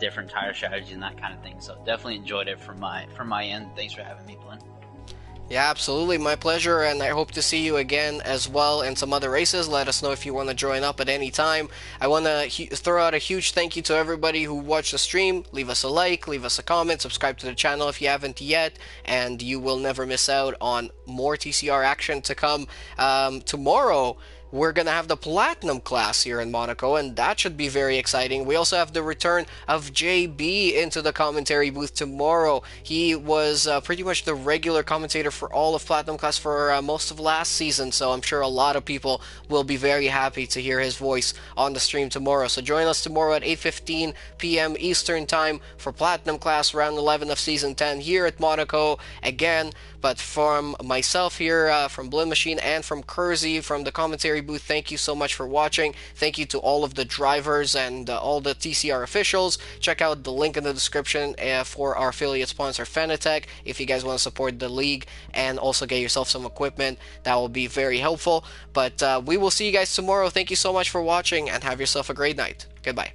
different tire strategies and that kind of thing. So definitely enjoyed it from my end. Thanks for having me, Blin. Yeah, absolutely. My pleasure, and I hope to see you again as well in some other races. Let us know if you want to join up at any time. I want to throw out a huge thank you to everybody who watched the stream. Leave us a like, leave us a comment, subscribe to the channel if you haven't yet, and you will never miss out on more TCR action to come. Tomorrow, we're going to have the Platinum class here in Monaco, and that should be very exciting. We also have the return of JB into the commentary booth tomorrow. He was pretty much the regular commentator for all of Platinum class for most of last season, so I'm sure a lot of people will be very happy to hear his voice on the stream tomorrow. So join us tomorrow at 8:15 p.m. Eastern Time for Platinum class round 11 of Season 10 here at Monaco again. But from myself here, from BLIN-MACHINE, and from Kersey from the commentary booth, thank you so much for watching. Thank you to all of the drivers and all the TCR officials. Check out the link in the description for our affiliate sponsor Fanatec if you guys want to support the league and also get yourself some equipment. That will be very helpful. But we will see you guys tomorrow. Thank you so much for watching, and have yourself a great night. Goodbye.